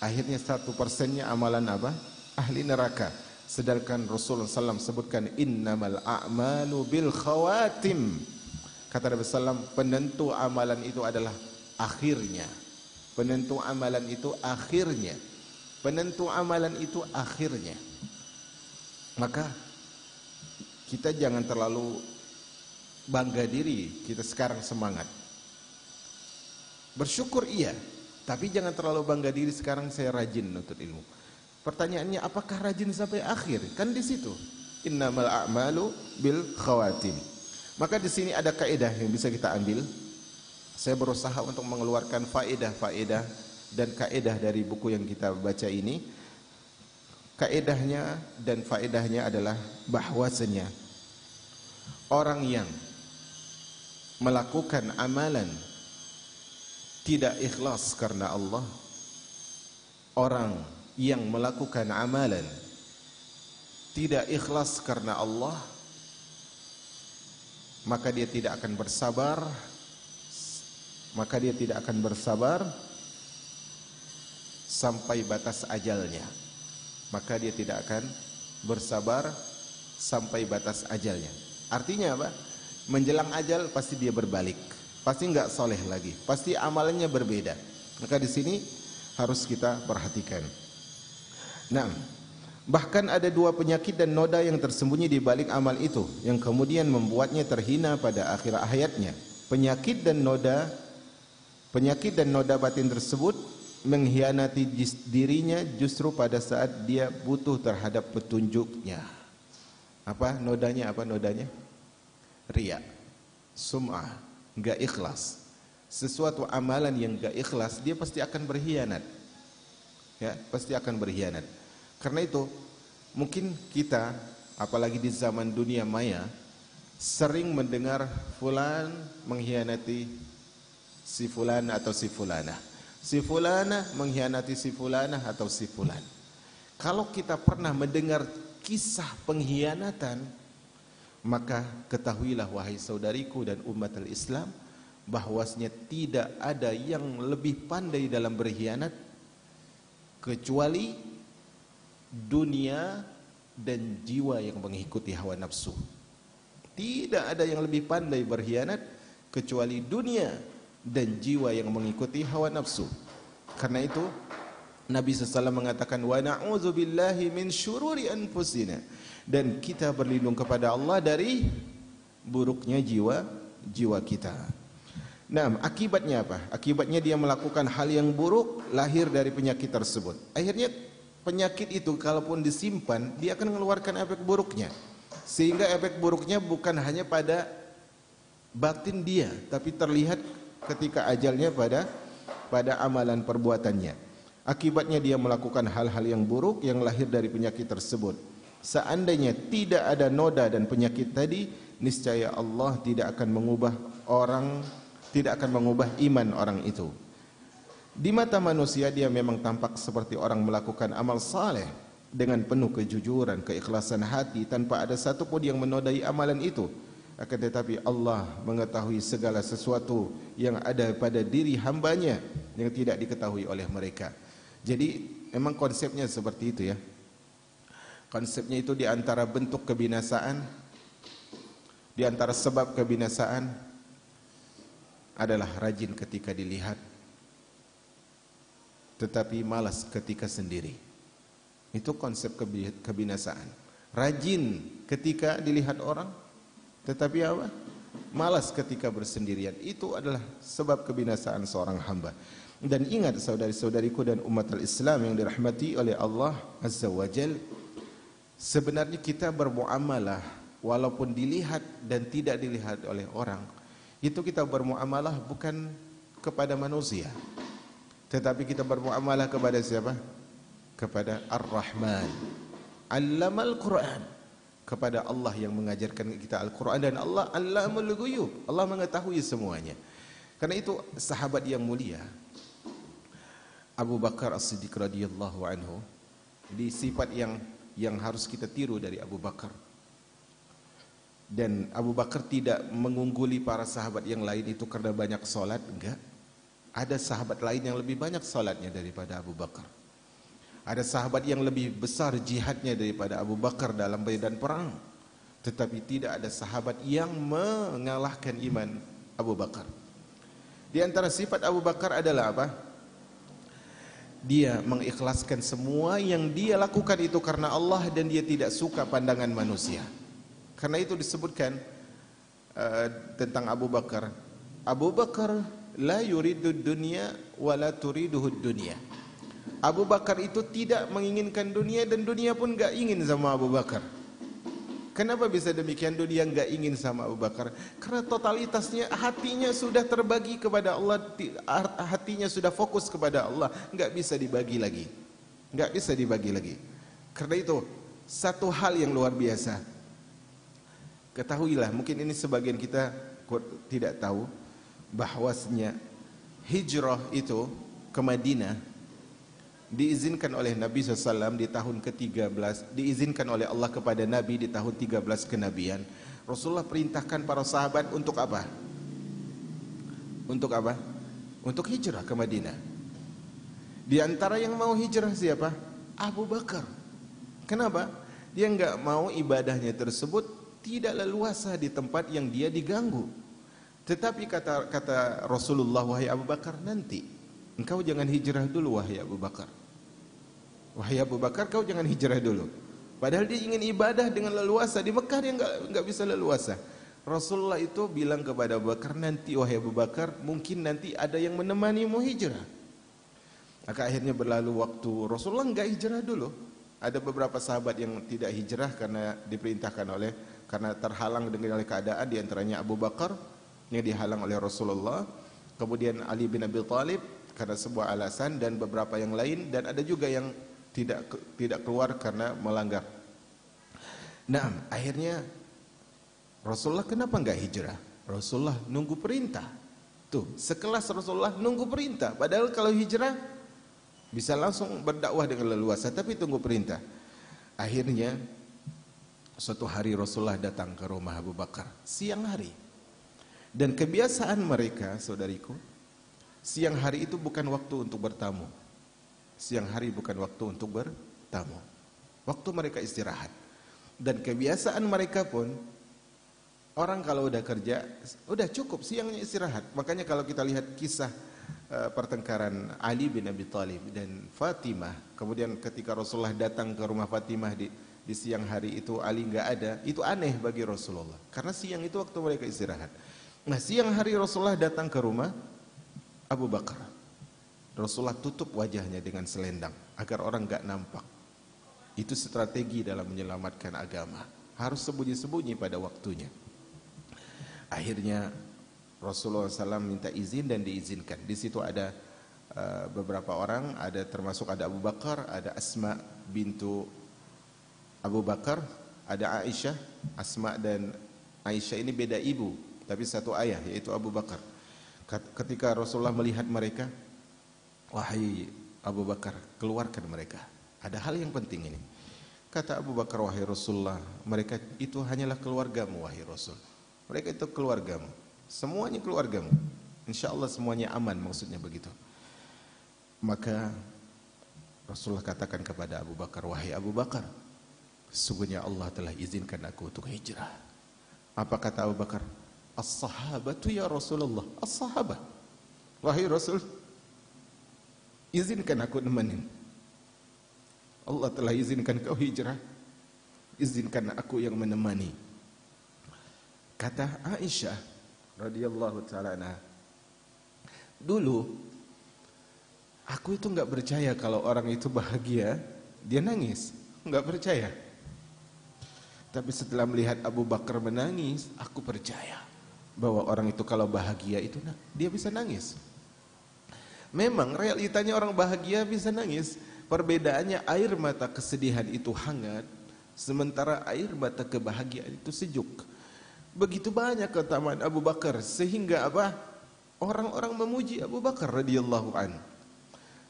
akhirnya 1%-nya amalan apa? Ahli neraka. Sedangkan Rasulullah SAW sebutkan innamal a'malu bil khawatim. Kata Nabi SAW, penentu amalan itu adalah akhirnya. Penentu amalan itu akhirnya. Penentu amalan itu akhirnya. Maka kita jangan terlalu bangga diri, kita sekarang semangat. Bersyukur iya, tapi jangan terlalu bangga diri sekarang saya rajin menuntut ilmu. Pertanyaannya, apakah rajin sampai akhir? Kan di situ. Innamal a'malu bil khawatim. Maka di sini ada kaidah yang bisa kita ambil. Saya berusaha untuk mengeluarkan faedah-faedah dan kaidah dari buku yang kita baca ini. Kaidahnya dan faedahnya adalah bahwasanya orang yang melakukan amalan tidak ikhlas karena Allah, orang yang melakukan amalan tidak ikhlas karena Allah, maka dia tidak akan bersabar, sampai batas ajalnya. Maka dia tidak akan bersabar sampai batas ajalnya. Artinya apa? Menjelang ajal pasti dia berbalik, pasti enggak soleh lagi, pasti amalannya berbeda. Maka di sini harus kita perhatikan. Nah, bahkan ada 2 penyakit dan noda yang tersembunyi di balik amal itu, yang kemudian membuatnya terhina pada akhir hayatnya. Penyakit dan noda batin tersebut mengkhianati dirinya justru pada saat dia butuh terhadap petunjuknya. Apa nodanya? Riya, sum'ah, enggak ikhlas. Sesuatu amalan yang enggak ikhlas, dia pasti akan berkhianat. Ya, pasti akan berkhianat. Karena itu, mungkin kita, apalagi di zaman dunia maya, sering mendengar fulan mengkhianati si fulan atau si fulanah. Si fulanah mengkhianati si fulanah atau si fulan. Kalau kita pernah mendengar kisah pengkhianatan, maka ketahuilah wahai saudariku dan umat al-Islam, bahwasanya tidak ada yang lebih pandai dalam berkhianat kecuali dunia dan jiwa yang mengikuti hawa nafsu. Tidak ada yang lebih pandai berkhianat kecuali dunia dan jiwa yang mengikuti hawa nafsu. Karena itu Nabi SAW mengatakan, wa na'udzubillahi min syururi anfusina, dan kita berlindung kepada Allah dari buruknya jiwa kita. Nah, akibatnya apa? Akibatnya dia melakukan hal yang buruk, lahir dari penyakit tersebut. Akhirnya penyakit itu kalaupun disimpan, dia akan mengeluarkan efek buruknya. Sehingga efek buruknya bukan hanya pada batin dia, tapi terlihat ketika ajalnya pada amalan perbuatannya. Akibatnya dia melakukan hal-hal yang buruk yang lahir dari penyakit tersebut. Seandainya tidak ada noda dan penyakit tadi, niscaya Allah tidak akan mengubah iman orang itu. Di mata manusia dia memang tampak seperti orang melakukan amal saleh dengan penuh kejujuran, keikhlasan hati, tanpa ada satupun yang menodai amalan itu. Akan tetapi Allah mengetahui segala sesuatu yang ada pada diri hambanya yang tidak diketahui oleh mereka. Jadi memang konsepnya seperti itu ya. Konsepnya itu di antara bentuk kebinasaan, di antara sebab kebinasaan adalah rajin ketika dilihat, tetapi malas ketika sendiri. Itu konsep kebinasaan. rajin ketika dilihat orang, tetapi apa? Malas ketika bersendirian. Itu adalah sebab kebinasaan seorang hamba. Dan ingat saudari-saudariku dan umat Islam yang dirahmati oleh Allah Azza wa Jal, sebenarnya kita bermuamalah walaupun dilihat dan tidak dilihat oleh orang, itu kita bermuamalah bukan kepada manusia, tetapi kita bermuamalah kepada siapa? Kepada Ar-Rahman Allamal Quran, kepada Allah yang mengajarkan kita Al-Quran. Dan Allah Allamul Ghuyub, Allah mengetahui semuanya. Karena itu sahabat yang mulia Abu Bakar As-Siddiq radhiyallahu anhu, di sifat yang harus kita tiru dari Abu Bakar. Dan Abu Bakar tidak mengungguli para sahabat yang lain itu karena banyak salat, enggak. Ada sahabat lain yang lebih banyak salatnya daripada Abu Bakar. Ada sahabat yang lebih besar jihadnya daripada Abu Bakar dalam medan perang. Tetapi tidak ada sahabat yang mengalahkan iman Abu Bakar. Di antara sifat Abu Bakar adalah apa? Dia mengikhlaskan semua yang dia lakukan itu karena Allah, dan dia tidak suka pandangan manusia. Karena itu disebutkan tentang Abu Bakar, Abu Bakar la yuridu dunya wa la turiduhu dunya. Abu Bakar itu tidak menginginkan dunia, dan dunia pun enggak ingin sama Abu Bakar. Kenapa bisa demikian? Dunia enggak ingin sama Abu Bakar karena totalitasnya hatinya sudah terbagi kepada Allah, hatinya sudah fokus kepada Allah, enggak bisa dibagi lagi. Enggak bisa dibagi lagi. Karena itu satu hal yang luar biasa. Ketahuilah, mungkin ini sebagian kita tidak tahu, bahwasanya hijrah itu ke Madinah diizinkan oleh Nabi SAW di tahun ke-13, diizinkan oleh Allah kepada Nabi di tahun 13 kenabian. Rasulullah perintahkan para sahabat untuk apa? Untuk apa? Untuk hijrah ke Madinah. Di antara yang mau hijrah siapa? Abu Bakar. Kenapa? Dia enggak mau ibadahnya tersebut tidak leluasa di tempat yang dia diganggu. Tetapi kata Rasulullah, wahai Abu Bakar, nanti engkau jangan hijrah dulu wahai Abu Bakar. Wahai Abu Bakar, kau jangan hijrah dulu. Padahal dia ingin ibadah dengan leluasa. Di Mekah dia enggak bisa leluasa. Rasulullah itu bilang kepada Abu Bakar, nanti wahai Abu Bakar, mungkin nanti ada yang menemanimu hijrah. Maka akhirnya berlalu waktu, Rasulullah enggak hijrah dulu. Ada beberapa sahabat yang tidak hijrah karena diperintahkan karena terhalang dengan keadaan, di antaranya Abu Bakar yang dihalang oleh Rasulullah, kemudian Ali bin Abi Thalib karena sebuah alasan, dan beberapa yang lain, dan ada juga yang tidak keluar karena melanggar. Nah, akhirnya Rasulullah kenapa enggak hijrah? Rasulullah nunggu perintah. Tuh, sekelas Rasulullah nunggu perintah. Padahal kalau hijrah bisa langsung berdakwah dengan leluasa, tapi tunggu perintah. Akhirnya suatu hari Rasulullah datang ke rumah Abu Bakar siang hari. Dan kebiasaan mereka, saudariku, siang hari itu bukan waktu untuk bertamu. Siang hari bukan waktu untuk bertamu. Waktu mereka istirahat. Dan kebiasaan mereka pun, orang kalau udah kerja, udah cukup siangnya istirahat. Makanya kalau kita lihat kisah pertengkaran Ali bin Abi Thalib dan Fatimah, kemudian ketika Rasulullah datang ke rumah Fatimah di siang hari itu, Ali enggak ada, itu aneh bagi Rasulullah. Karena siang itu waktu mereka istirahat. Nah, siang hari Rasulullah datang ke rumah Abu Bakar. Rasulullah tutup wajahnya dengan selendang agar orang enggak nampak. Itu strategi dalam menyelamatkan agama. Harus sembunyi-sembunyi pada waktunya. Akhirnya Rasulullah SAW minta izin dan diizinkan. Di situ ada beberapa orang, termasuk ada Abu Bakar, ada Asma bintu Abu Bakar, ada Aisyah. Asma dan Aisyah ini beda ibu, tapi satu ayah, yaitu Abu Bakar. Ketika Rasulullah melihat mereka, wahai Abu Bakar, keluarkan mereka. Ada hal yang penting ini. Kata Abu Bakar, wahai Rasulullah, mereka itu hanyalah keluargamu wahai Rasul. Mereka itu keluargamu. Semuanya keluargamu. InsyaAllah semuanya aman, maksudnya begitu. Maka Rasulullah katakan kepada Abu Bakar, wahai Abu Bakar, sesungguhnya Allah telah izinkan aku untuk hijrah. Apa kata Abu Bakar? As-sahabatu ya Rasulullah. As-sahabah. Wahai Rasul, izinkan aku nemenin. Allah telah izinkan kau hijrah. izinkan aku yang menemani. Kata Aisyah radhiyallahu taala anha, dulu aku itu enggak percaya kalau orang itu bahagia dia nangis, enggak percaya. Tapi setelah melihat Abu Bakar menangis, aku percaya bahwa orang itu kalau bahagia itu dia bisa nangis. Memang realitanya orang bahagia bisa nangis. Perbedaannya air mata kesedihan itu hangat, sementara air mata kebahagiaan itu sejuk. Begitu banyak keutamaan Abu Bakar sehingga apa? Orang-orang memuji Abu Bakar radhiyallahu an.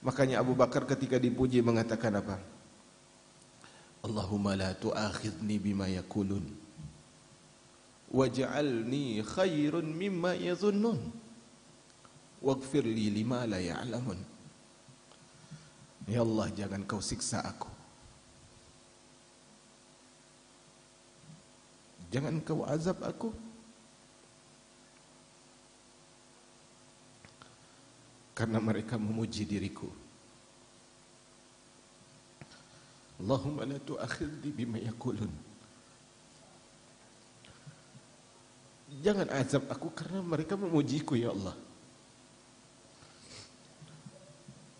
Makanya Abu Bakar ketika dipuji mengatakan apa? Allahumma la tu'akhidni bima yakulun waj'alni khairun mimma yazunnun waghfir li lima la ya'lamun. Ya Allah, jangan kau siksa aku, jangan kau azab aku, karena mereka memuji diriku. Allahumma la tu'akhidni bima yakulun. Jangan azab aku karena mereka memujiku ya Allah.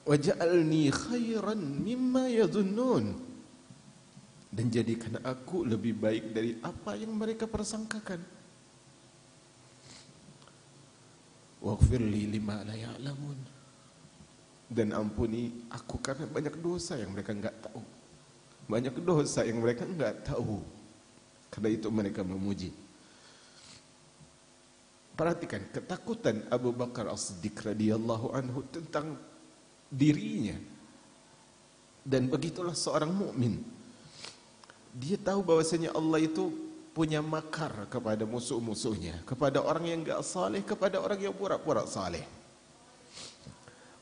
Waj'alni khairan mimma yadhunnun. Dan jadikan aku lebih baik dari apa yang mereka persangkakan. Waghfir li lima la ya'lamun. Dan ampuni aku karena banyak dosa yang mereka enggak tahu. Banyak dosa yang mereka enggak tahu. Karena itu mereka memuji. Perhatikan ketakutan Abu Bakar As-Siddiq radhiyallahu anhu tentang dirinya. Dan begitulah seorang mukmin. Dia tahu bahwasanya Allah itu punya makar kepada musuh-musuhnya, kepada orang yang enggak saleh, kepada orang yang pura-pura saleh.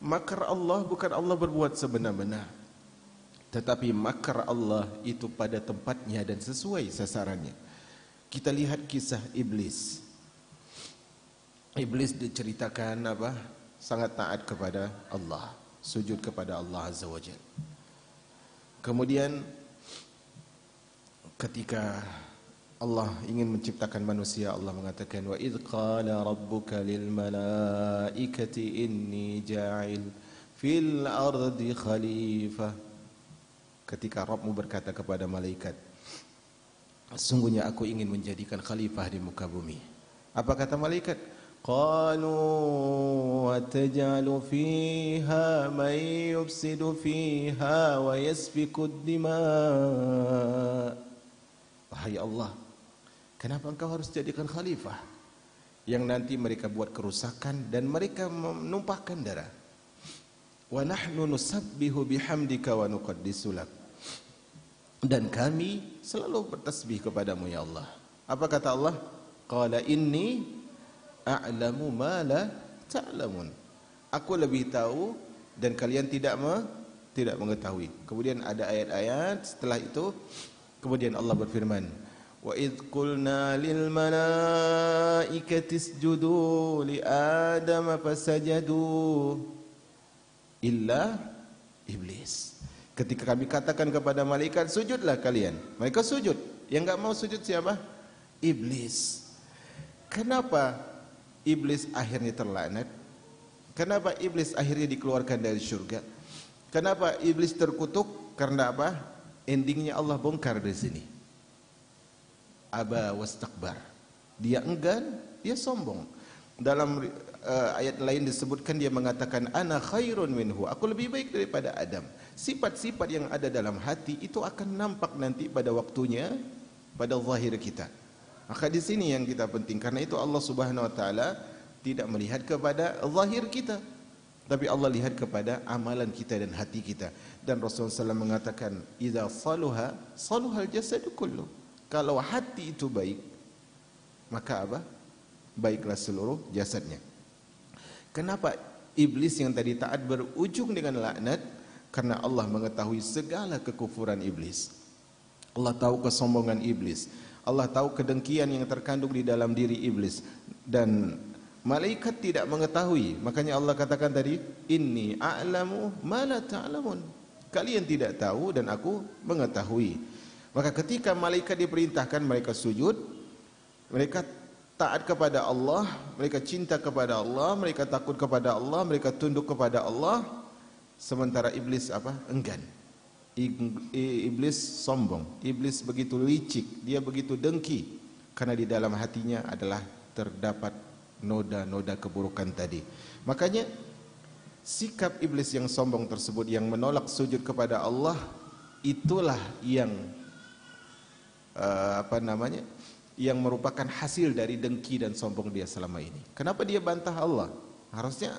Makar Allah bukan Allah berbuat sebenar-benar, tetapi makar Allah itu pada tempatnya dan sesuai sasarannya. Kita lihat kisah Iblis. Iblis diceritakan apa? Sangat taat kepada Allah, sujud kepada Allah Azza wa Jalla. Kemudian ketika Allah ingin menciptakan manusia, Allah mengatakan wa idz qala rabbuka lil malaikati inni ja'il fil ardi khalifah. Ketika Rabbmu berkata kepada malaikat, sesungguhnya aku ingin menjadikan khalifah di muka bumi. Apa kata malaikat? Qalu wa taj'alu fiha man yufsidu fiha wa yasfiku ad-dima. Wahai Allah, kenapa engkau harus jadikan khalifah yang nanti mereka buat kerusakan dan mereka menumpahkan darah? Wa nahnu nusabbihu bihamdika wa nuqaddisu lak. Dan kami selalu bertasbih kepadamu ya Allah. Apa kata Allah? Qala inni a'lamu ma la ta'lamun. Aku lebih tahu dan kalian tidak mengetahui. Kemudian ada ayat-ayat setelah itu, kemudian Allah berfirman, wa idz qulna lil malaikati isjudu li adama fasajadu illa iblis. Ketika kami katakan kepada malaikat, sujudlah kalian, mereka sujud. Yang enggak mau sujud siapa? Iblis. Kenapa iblis akhirnya terlaknat? Kenapa iblis akhirnya dikeluarkan dari surga? Kenapa iblis terkutuk? Karena apa? Endingnya Allah bongkar di sini. Aba wastakbar. Dia enggan, dia sombong. Dalam ayat lain disebutkan dia mengatakan ana khairun minhu, aku lebih baik daripada Adam. Sifat-sifat yang ada dalam hati itu akan nampak nanti pada waktunya, pada zahir kita. Maka di sini yang kita penting, karena itu Allah Subhanahu wa taala tidak melihat kepada zahir kita, tapi Allah lihat kepada amalan kita dan hati kita. Dan Rasulullah SAW mengatakan, idza saluha saluhal jasadu kullu. Kalau hati itu baik, maka apa? Baiklah seluruh jasadnya. Kenapa iblis yang tadi taat berujung dengan laknat? Karena Allah mengetahui segala kekufuran iblis. Allah tahu kesombongan iblis. Allah tahu kedengkian yang terkandung di dalam diri iblis. Dan malaikat tidak mengetahui. Makanya Allah katakan tadi, inni a'lamu ma la ta'lamun. Kalian tidak tahu dan aku mengetahui. Maka ketika malaikat diperintahkan mereka sujud, mereka taat kepada Allah, mereka cinta kepada Allah, mereka takut kepada Allah, mereka tunduk kepada Allah. Sementara iblis apa? Enggan. Iblis sombong, iblis begitu licik, dia begitu dengki, karena di dalam hatinya adalah terdapat noda-noda keburukan tadi. Makanya sikap iblis yang sombong tersebut, yang menolak sujud kepada Allah, itulah yang yang merupakan hasil dari dengki dan sombong dia selama ini. Kenapa dia bantah Allah? Harusnya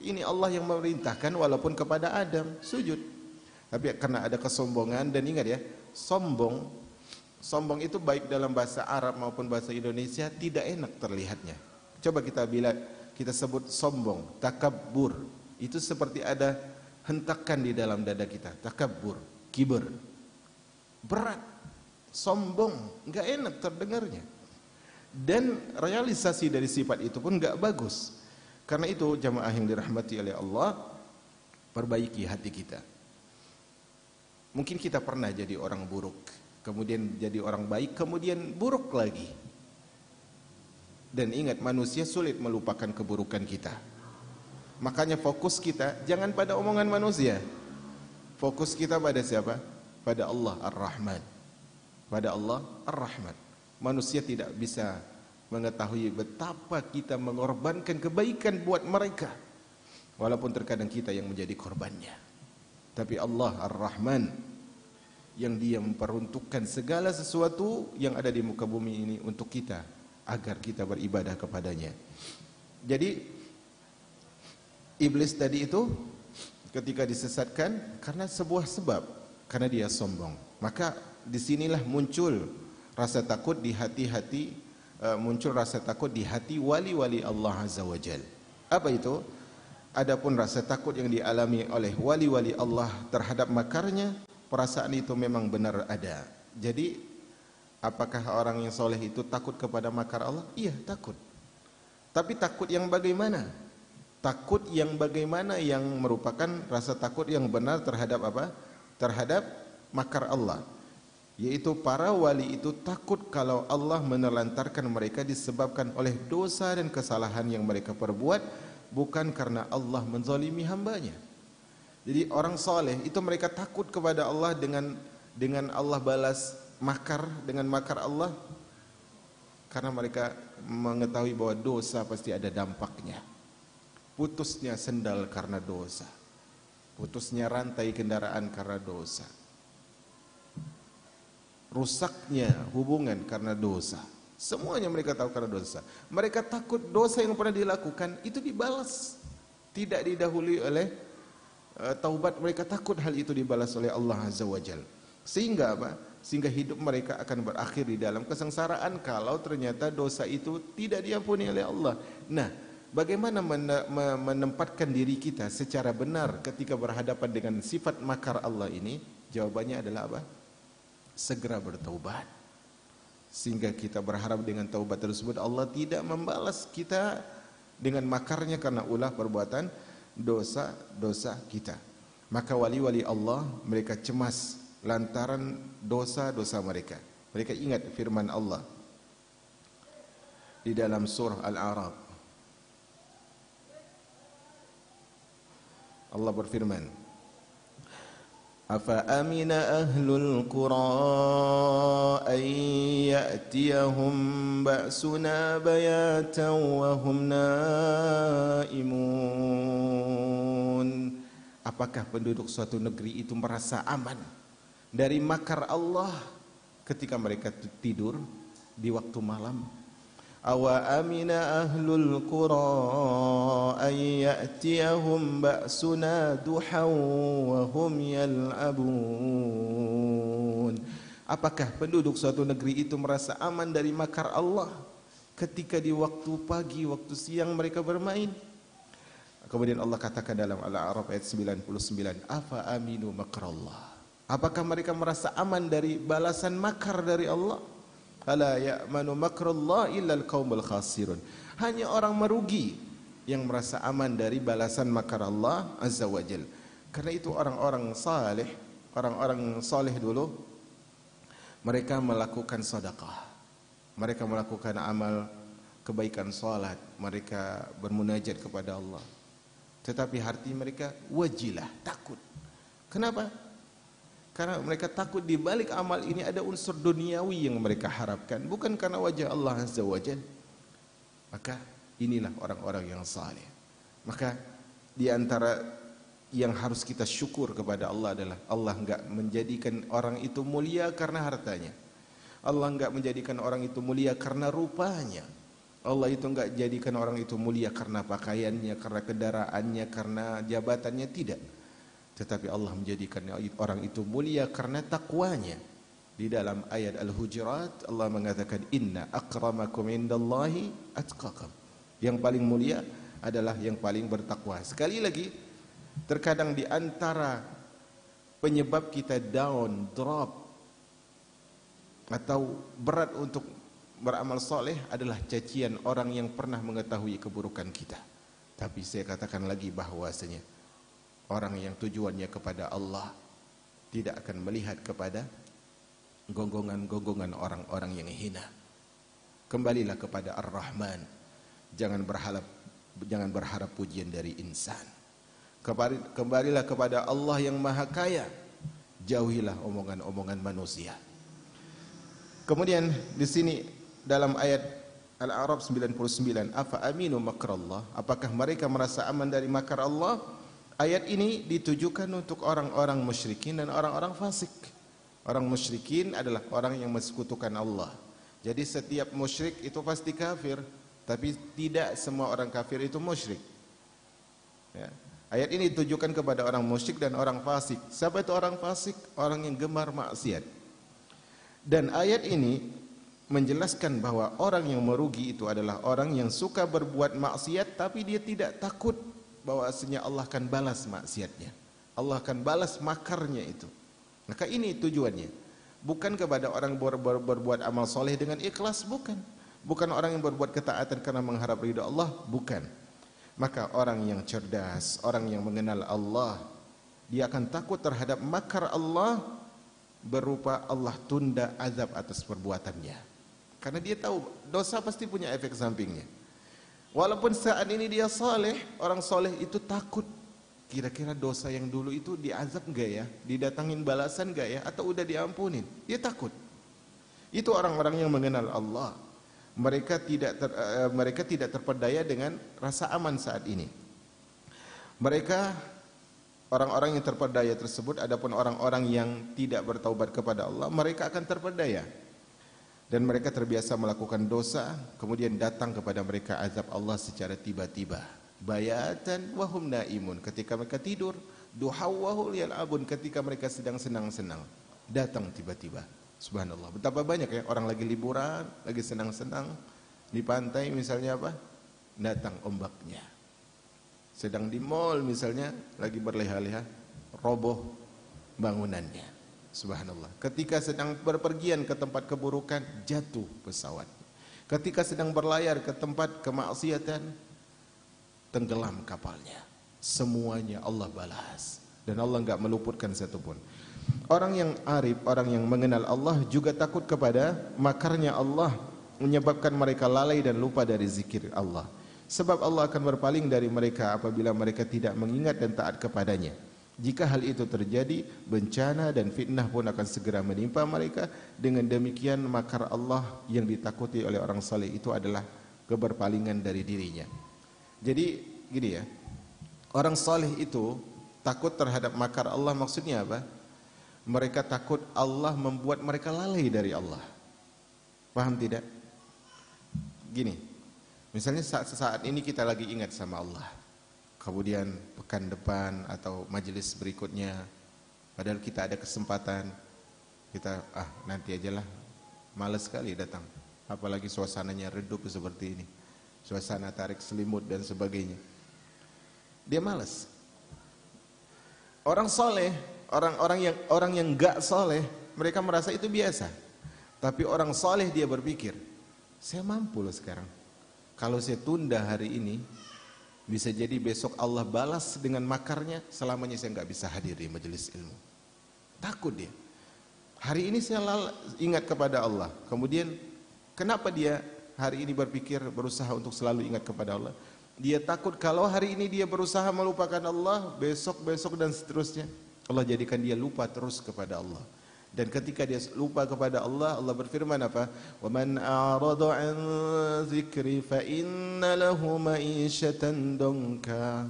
ini Allah yang memerintahkan, walaupun kepada Adam sujud. Tapi karena ada kesombongan, dan ingat ya, sombong itu baik dalam bahasa Arab maupun bahasa Indonesia tidak enak terlihatnya. Coba kita sebut sombong, takabbur. Itu seperti ada hentakan di dalam dada kita. Takabbur, kibir. Berat, sombong, enggak enak terdengarnya. Dan realisasi dari sifat itu pun enggak bagus. Karena itu jamaah yang dirahmati oleh Allah, perbaiki hati kita. Mungkin kita pernah jadi orang buruk, kemudian jadi orang baik, kemudian buruk lagi. Dan ingat, manusia sulit melupakan keburukan kita. Makanya fokus kita jangan pada omongan manusia. Fokus kita pada siapa? Pada Allah Ar-Rahman. Pada Allah Ar-Rahman. Manusia tidak bisa mengetahui betapa kita mengorbankan kebaikan buat mereka, walaupun terkadang kita yang menjadi korbannya. Tapi Allah Ar-Rahman, yang dia memperuntukkan segala sesuatu yang ada di muka bumi ini untuk kita, agar kita beribadah kepadanya. Jadi iblis tadi itu ketika disesatkan karena sebuah sebab, karena dia sombong. Maka disinilah muncul rasa takut di hati-hati, muncul rasa takut di hati wali-wali Allah Azza wa Jal. Apa itu? Adapun rasa takut yang dialami oleh wali-wali Allah terhadap makarnya, perasaan itu memang benar ada. Jadi apakah orang yang soleh itu takut kepada makar Allah? Iya, takut. Tapi takut yang bagaimana? Takut yang bagaimana yang merupakan rasa takut yang benar terhadap apa? Terhadap makar Allah. Yaitu para wali itu takut kalau Allah menelantarkan mereka disebabkan oleh dosa dan kesalahan yang mereka perbuat, bukan karena Allah menzalimi hambanya. Jadi orang soleh itu mereka takut kepada Allah dengan Allah balas makar dengan makar Allah, karena mereka mengetahui bahwa dosa pasti ada dampaknya. Putusnya sendal karena dosa, putusnya rantai kendaraan karena dosa, rusaknya hubungan karena dosa. Semuanya mereka tahu karena dosa. Mereka takut dosa yang pernah dilakukan itu dibalas, tidak didahului oleh taubat. Mereka takut hal itu dibalas oleh Allah Azza wa Jal. Sehingga apa? Sehingga hidup mereka akan berakhir di dalam kesengsaraan kalau ternyata dosa itu tidak diampuni oleh Allah. Nah, bagaimana menempatkan diri kita secara benar ketika berhadapan dengan sifat makar Allah ini? Jawabannya adalah apa? Segera bertaubat. Sehingga kita berharap dengan taubat tersebut Allah tidak membalas kita dengan makarnya karena ulah perbuatan dosa-dosa kita. Maka wali-wali Allah mereka cemas lantaran dosa-dosa mereka. Mereka ingat firman Allah di dalam surah Al-A'raf. Allah berfirman, Afa amina ahlul qura an ya'tiyahum ba'suna bayatan wa hum naimun. Apakah penduduk suatu negeri itu merasa aman dari makar Allah ketika mereka tidur di waktu malam? Awa amina ahlul qura an ya'tiyahum ba'suna duhaw wa hum yal'abun. Apakah penduduk suatu negeri itu merasa aman dari makar Allah ketika di waktu pagi, waktu siang mereka bermain? Kemudian Allah katakan dalam Al-A'raf ayat 99, Afa aminu makrallah. Apakah mereka merasa aman dari balasan makar dari Allah? Ala ya'manu makrallah illal qaumul khasirun. Hanya orang merugi yang merasa aman dari balasan makar Allah Azza wa Jal. Karena itu orang-orang saleh dulu Mereka melakukan sedekah, mereka melakukan amal kebaikan salat, mereka bermunajat kepada Allah. Tetapi hati mereka wajilah, takut. Kenapa? Karena mereka takut di balik amal ini ada unsur duniawi yang mereka harapkan, bukan karena wajah Allah Azza wa Jalla. Maka inilah orang-orang yang saleh. Maka di antara yang harus kita syukur kepada Allah adalah Allah enggak menjadikan orang itu mulia karena hartanya. Allah enggak menjadikan orang itu mulia karena rupanya. Allah itu enggak jadikan orang itu mulia karena pakaiannya, karena kendaraannya, karena jabatannya, tidak. Tetapi Allah menjadikan orang itu mulia karena takwanya. Di dalam ayat Al-Hujurat Allah mengatakan inna akramakum indallahi atqakum. Yang paling mulia adalah yang paling bertakwa. Sekali lagi, terkadang di antara penyebab kita down, drop atau berat untuk beramal soleh adalah cacian orang yang pernah mengetahui keburukan kita. Tapi saya katakan lagi bahwasanya orang yang tujuannya kepada Allah tidak akan melihat kepada gonggongan-gonggongan orang-orang yang hina. Kembalilah kepada Ar-Rahman. Jangan berharap pujian dari insan. Kembalilah kepada Allah yang Maha Kaya. Jauhilah omongan-omongan manusia. Kemudian di sini dalam ayat Al-A'raf 99, afa aminu makrallah, apakah mereka merasa aman dari makar Allah? Ayat ini ditujukan untuk orang-orang musyrikin dan orang-orang fasik. Orang musyrikin adalah orang yang mensekutukan Allah. Jadi setiap musyrik itu pasti kafir, tapi tidak semua orang kafir itu musyrik. Ya. Ayat ini ditujukan kepada orang musyrik dan orang fasik. Siapa itu orang fasik? Orang yang gemar maksiat. Dan ayat ini menjelaskan bahwa orang yang merugi itu adalah orang yang suka berbuat maksiat tapi dia tidak takut bahwasanya Allah akan balas maksiatnya. Allah akan balas makarnya itu. Maka ini tujuannya. Bukan kepada orang berbuat amal soleh dengan ikhlas, bukan. Bukan orang yang berbuat ketaatan karena mengharap ridha Allah, bukan. Maka orang yang cerdas, orang yang mengenal Allah, dia akan takut terhadap makar Allah berupa Allah tunda azab atas perbuatannya. Karena dia tahu dosa pasti punya efek sampingnya. Walaupun saat ini dia saleh, orang saleh itu takut. Kira-kira dosa yang dulu itu diazab enggak ya? Didatangin balasan enggak ya? Atau udah diampunin? Dia takut. Itu orang-orang yang mengenal Allah. Mereka tidak terpedaya dengan rasa aman saat ini. Mereka orang-orang yang terpedaya tersebut, adapun orang-orang yang tidak bertaubat kepada Allah, mereka akan terpedaya. Dan mereka terbiasa melakukan dosa, kemudian datang kepada mereka azab Allah secara tiba-tiba. Bayatan wahum naimun, ketika mereka tidur, duhawahul yal'abun, ketika mereka sedang senang-senang, datang tiba-tiba. Subhanallah, betapa banyak ya orang lagi liburan, lagi senang-senang di pantai misalnya apa? Datang ombaknya. Sedang di mall misalnya lagi berleha-leha, roboh bangunannya. Subhanallah. Ketika sedang berpergian ke tempat keburukan, jatuh pesawat. Ketika sedang berlayar ke tempat kemaksiatan, tenggelam kapalnya. Semuanya Allah balas. Dan Allah enggak meluputkan satupun. Orang yang arif, orang yang mengenal Allah juga takut kepada makarnya Allah, menyebabkan mereka lalai dan lupa dari zikir Allah. Sebab Allah akan berpaling dari mereka apabila mereka tidak mengingat dan taat kepadanya. Jika hal itu terjadi, bencana dan fitnah pun akan segera menimpa mereka. Dengan demikian makar Allah yang ditakuti oleh orang saleh itu adalah keberpalingan dari dirinya. Jadi gini ya, orang saleh itu takut terhadap makar Allah, maksudnya apa? Mereka takut Allah membuat mereka lalai dari Allah. Paham tidak? Gini, misalnya saat ini kita lagi ingat sama Allah, kemudian pekan depan atau majelis berikutnya, padahal kita ada kesempatan, kita nanti ajalah, malas sekali datang, apalagi suasananya redup seperti ini, suasana tarik selimut dan sebagainya, dia malas. Orang soleh, orang yang enggak soleh, mereka merasa itu biasa. Tapi orang soleh dia berpikir, saya mampu loh sekarang. Kalau saya tunda hari ini, bisa jadi besok Allah balas dengan makarnya, selamanya saya enggak bisa hadir di majelis ilmu. Takut dia. Hari ini saya ingat kepada Allah. Kemudian kenapa dia hari ini berpikir berusaha untuk selalu ingat kepada Allah? Dia takut kalau hari ini dia berusaha melupakan Allah, besok dan seterusnya Allah jadikan dia lupa terus kepada Allah. Dan ketika dia lupa kepada Allah, Allah berfirman apa? "Wa man a'rada 'an dzikri fa inna lahu ma'isyatan danka."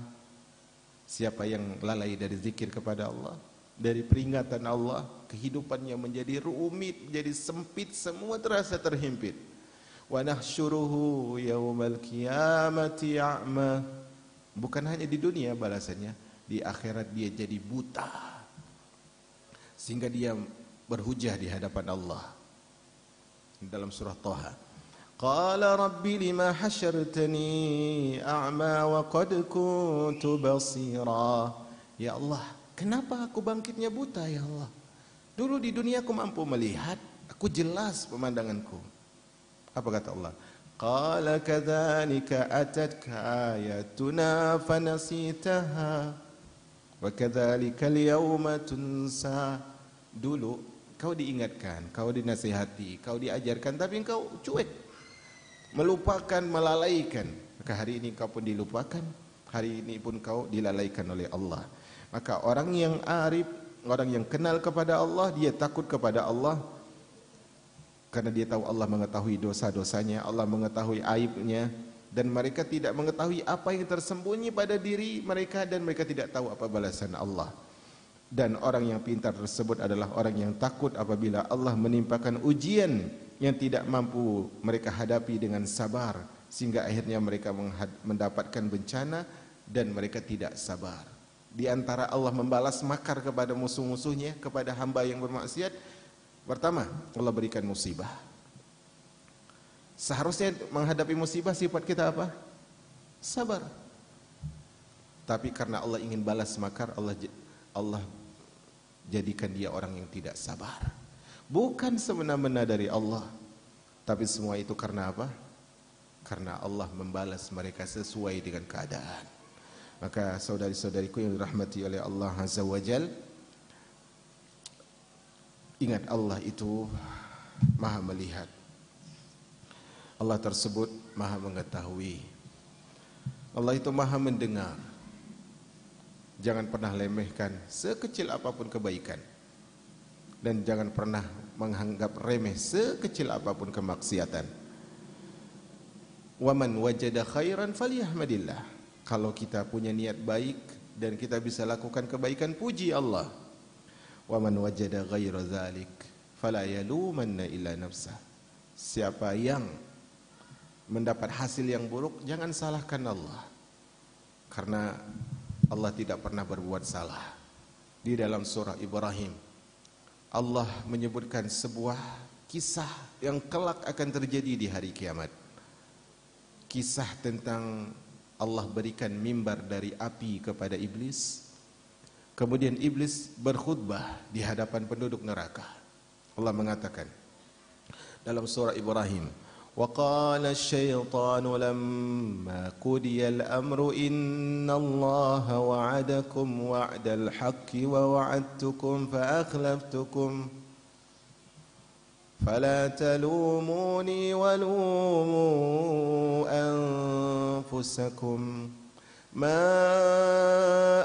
Siapa yang lalai dari zikir kepada Allah, dari peringatan Allah, kehidupannya menjadi rumit, menjadi sempit, semua terasa terhimpit. Wa nahsyuruhu yaumal qiyamati a'ma. Bukan hanya di dunia balasannya, di akhirat dia jadi buta, sehingga dia berhujah di hadapan Allah. Dalam surah Thaha, qala rabbi lima hasyartani a'ma wa qad kuntu basira. Ya Allah, kenapa aku bangkitnya buta ya Allah? Dulu di dunia aku mampu melihat, aku jelas pemandanganku. Apa kata Allah? Qala kadzalika atatka ayatuna fanasitaha wa kadzalika al-yawma tunsa. Dulu kau diingatkan, kau dinasihati, kau diajarkan, tapi engkau cuek, melupakan, melalaikan. Maka hari ini kau pun dilupakan, hari ini pun kau dilalaikan oleh Allah. Maka orang yang arif, orang yang kenal kepada Allah, dia takut kepada Allah karena dia tahu Allah mengetahui dosa-dosanya, Allah mengetahui aibnya, dan mereka tidak mengetahui apa yang tersembunyi pada diri mereka, dan mereka tidak tahu apa balasan Allah. Dan orang yang pintar tersebut adalah orang yang takut apabila Allah menimpakan ujian yang tidak mampu mereka hadapi dengan sabar, sehingga akhirnya mereka mendapatkan bencana dan mereka tidak sabar. Di antara Allah membalas makar kepada musuh-musuhnya, kepada hamba yang bermaksiat, pertama, Allah berikan musibah. Seharusnya menghadapi musibah sifat kita apa? Sabar. Tapi karena Allah ingin balas makar, Allah jadikan dia orang yang tidak sabar. Bukan semena-mena dari Allah, tapi semua itu karena apa? Karena Allah membalas mereka sesuai dengan keadaan. Maka saudari-saudariku yang dirahmati oleh Allah Azza wa Jalla, ingat Allah itu maha melihat. Allah tersebut maha mengetahui. Allah itu maha mendengar. Jangan pernah lemehkan sekecil apapun kebaikan, dan jangan pernah menganggap remeh sekecil apapun kemaksiatan. Wa man wajada khairan falyahmadillah. Kalau kita punya niat baik dan kita bisa lakukan kebaikan, puji Allah. Wa man wajada ghaira dzalik fala yalumanna illa nafsah. Siapa yang mendapat hasil yang buruk, jangan salahkan Allah, karena Allah tidak pernah berbuat salah. Di dalam surah Ibrahim, Allah menyebutkan sebuah kisah yang kelak akan terjadi di hari kiamat. Kisah tentang Allah berikan mimbar dari api kepada iblis. Kemudian iblis berkhutbah di hadapan penduduk neraka. Allah mengatakan dalam surah Ibrahim, wa qala asy-syaitanu lamma qudiya al-amru innallaha wa'adakum wa'dal haqqi wa wa'adtukum fa akhlaftukum fala talumuni wa lumu anfusakum ma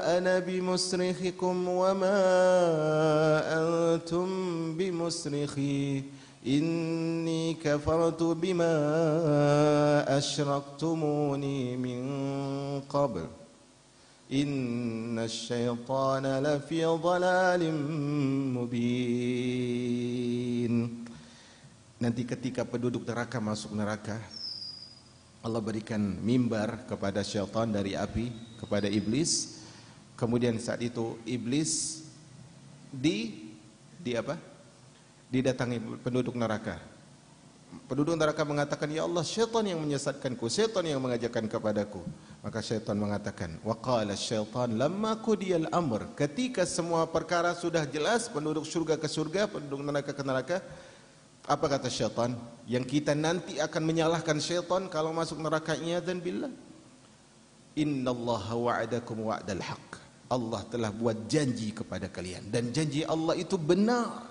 ana bimusrikhikum wa ma antum bimusrikhi inni kafartu bima asyraktumuni min qabl inna asyaitana lafi dhalalin mubin. Nanti ketika penduduk neraka masuk neraka, Allah berikan mimbar kepada syaitan dari api, kepada iblis. Kemudian saat itu iblis didatangi penduduk neraka. Penduduk neraka mengatakan, ya Allah, syaitan yang menyesatkanku, syaitan yang mengajakkan kepadaku. Maka syaitan mengatakan, wa qala syaitan lamma qudiyal amr, ketika semua perkara sudah jelas, penduduk surga ke surga, penduduk neraka ke neraka, apa kata syaitan? Yang kita nanti akan menyalahkan syaitan kalau masuk neraka, iyadzan billah. Innallaha wa'adakum wa'dal haqq. Allah telah buat janji kepada kalian, dan janji Allah itu benar.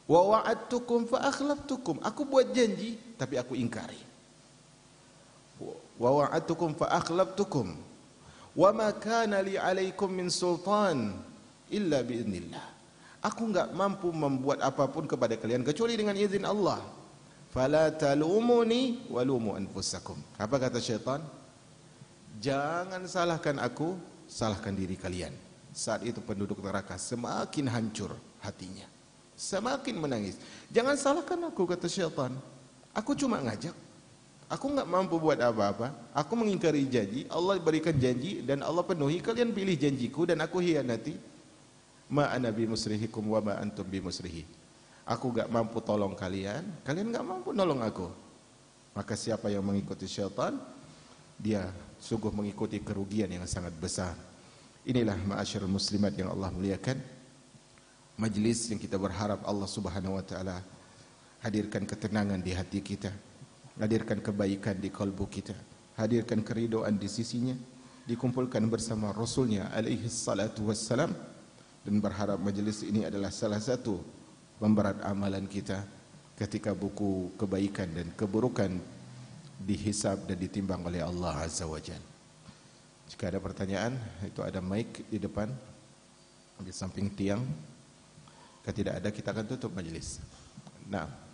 Wa wa'adtukum fa akhlaftukum. Aku buat janji tapi aku ingkari. Wa wa'adtukum fa akhlaftukum. Wa ma kana li 'alaikum min sultan illa biiznillah. Aku enggak mampu membuat apapun kepada kalian kecuali dengan izin Allah. Fala talumuni walumu anfusakum. Apa kata syaitan? Jangan salahkan aku, salahkan diri kalian. Saat itu penduduk neraka semakin hancur hatinya, semakin menangis. Jangan salahkan aku, kata syaitan. Aku cuma ngajak. Aku enggak mampu buat apa-apa. Aku mengingkari janji. Allah berikan janji dan Allah penuhi. Kalian pilih janjiku dan aku hianati. Ma ana bi musrihikum wa ma antum bi musrihi. Aku enggak mampu tolong kalian. Kalian enggak mampu nolong aku. Maka siapa yang mengikuti syaitan, dia sungguh mengikuti kerugian yang sangat besar. Inilah ma'asyarul muslimat yang Allah muliakan, majlis yang kita berharap Allah Subhanahu wa taala hadirkan ketenangan di hati kita, hadirkan kebaikan di kalbu kita, hadirkan keridhaan di sisinya, dikumpulkan bersama Rasulnya alaihi salatu wassalam, dan berharap majlis ini adalah salah satu pemberat amalan kita ketika buku kebaikan dan keburukan dihisab dan ditimbang oleh Allah Azza wa Jalla. Jika ada pertanyaan, itu ada mic di depan, di samping tiang. Jika tidak ada, kita akan tutup majlis. Nah.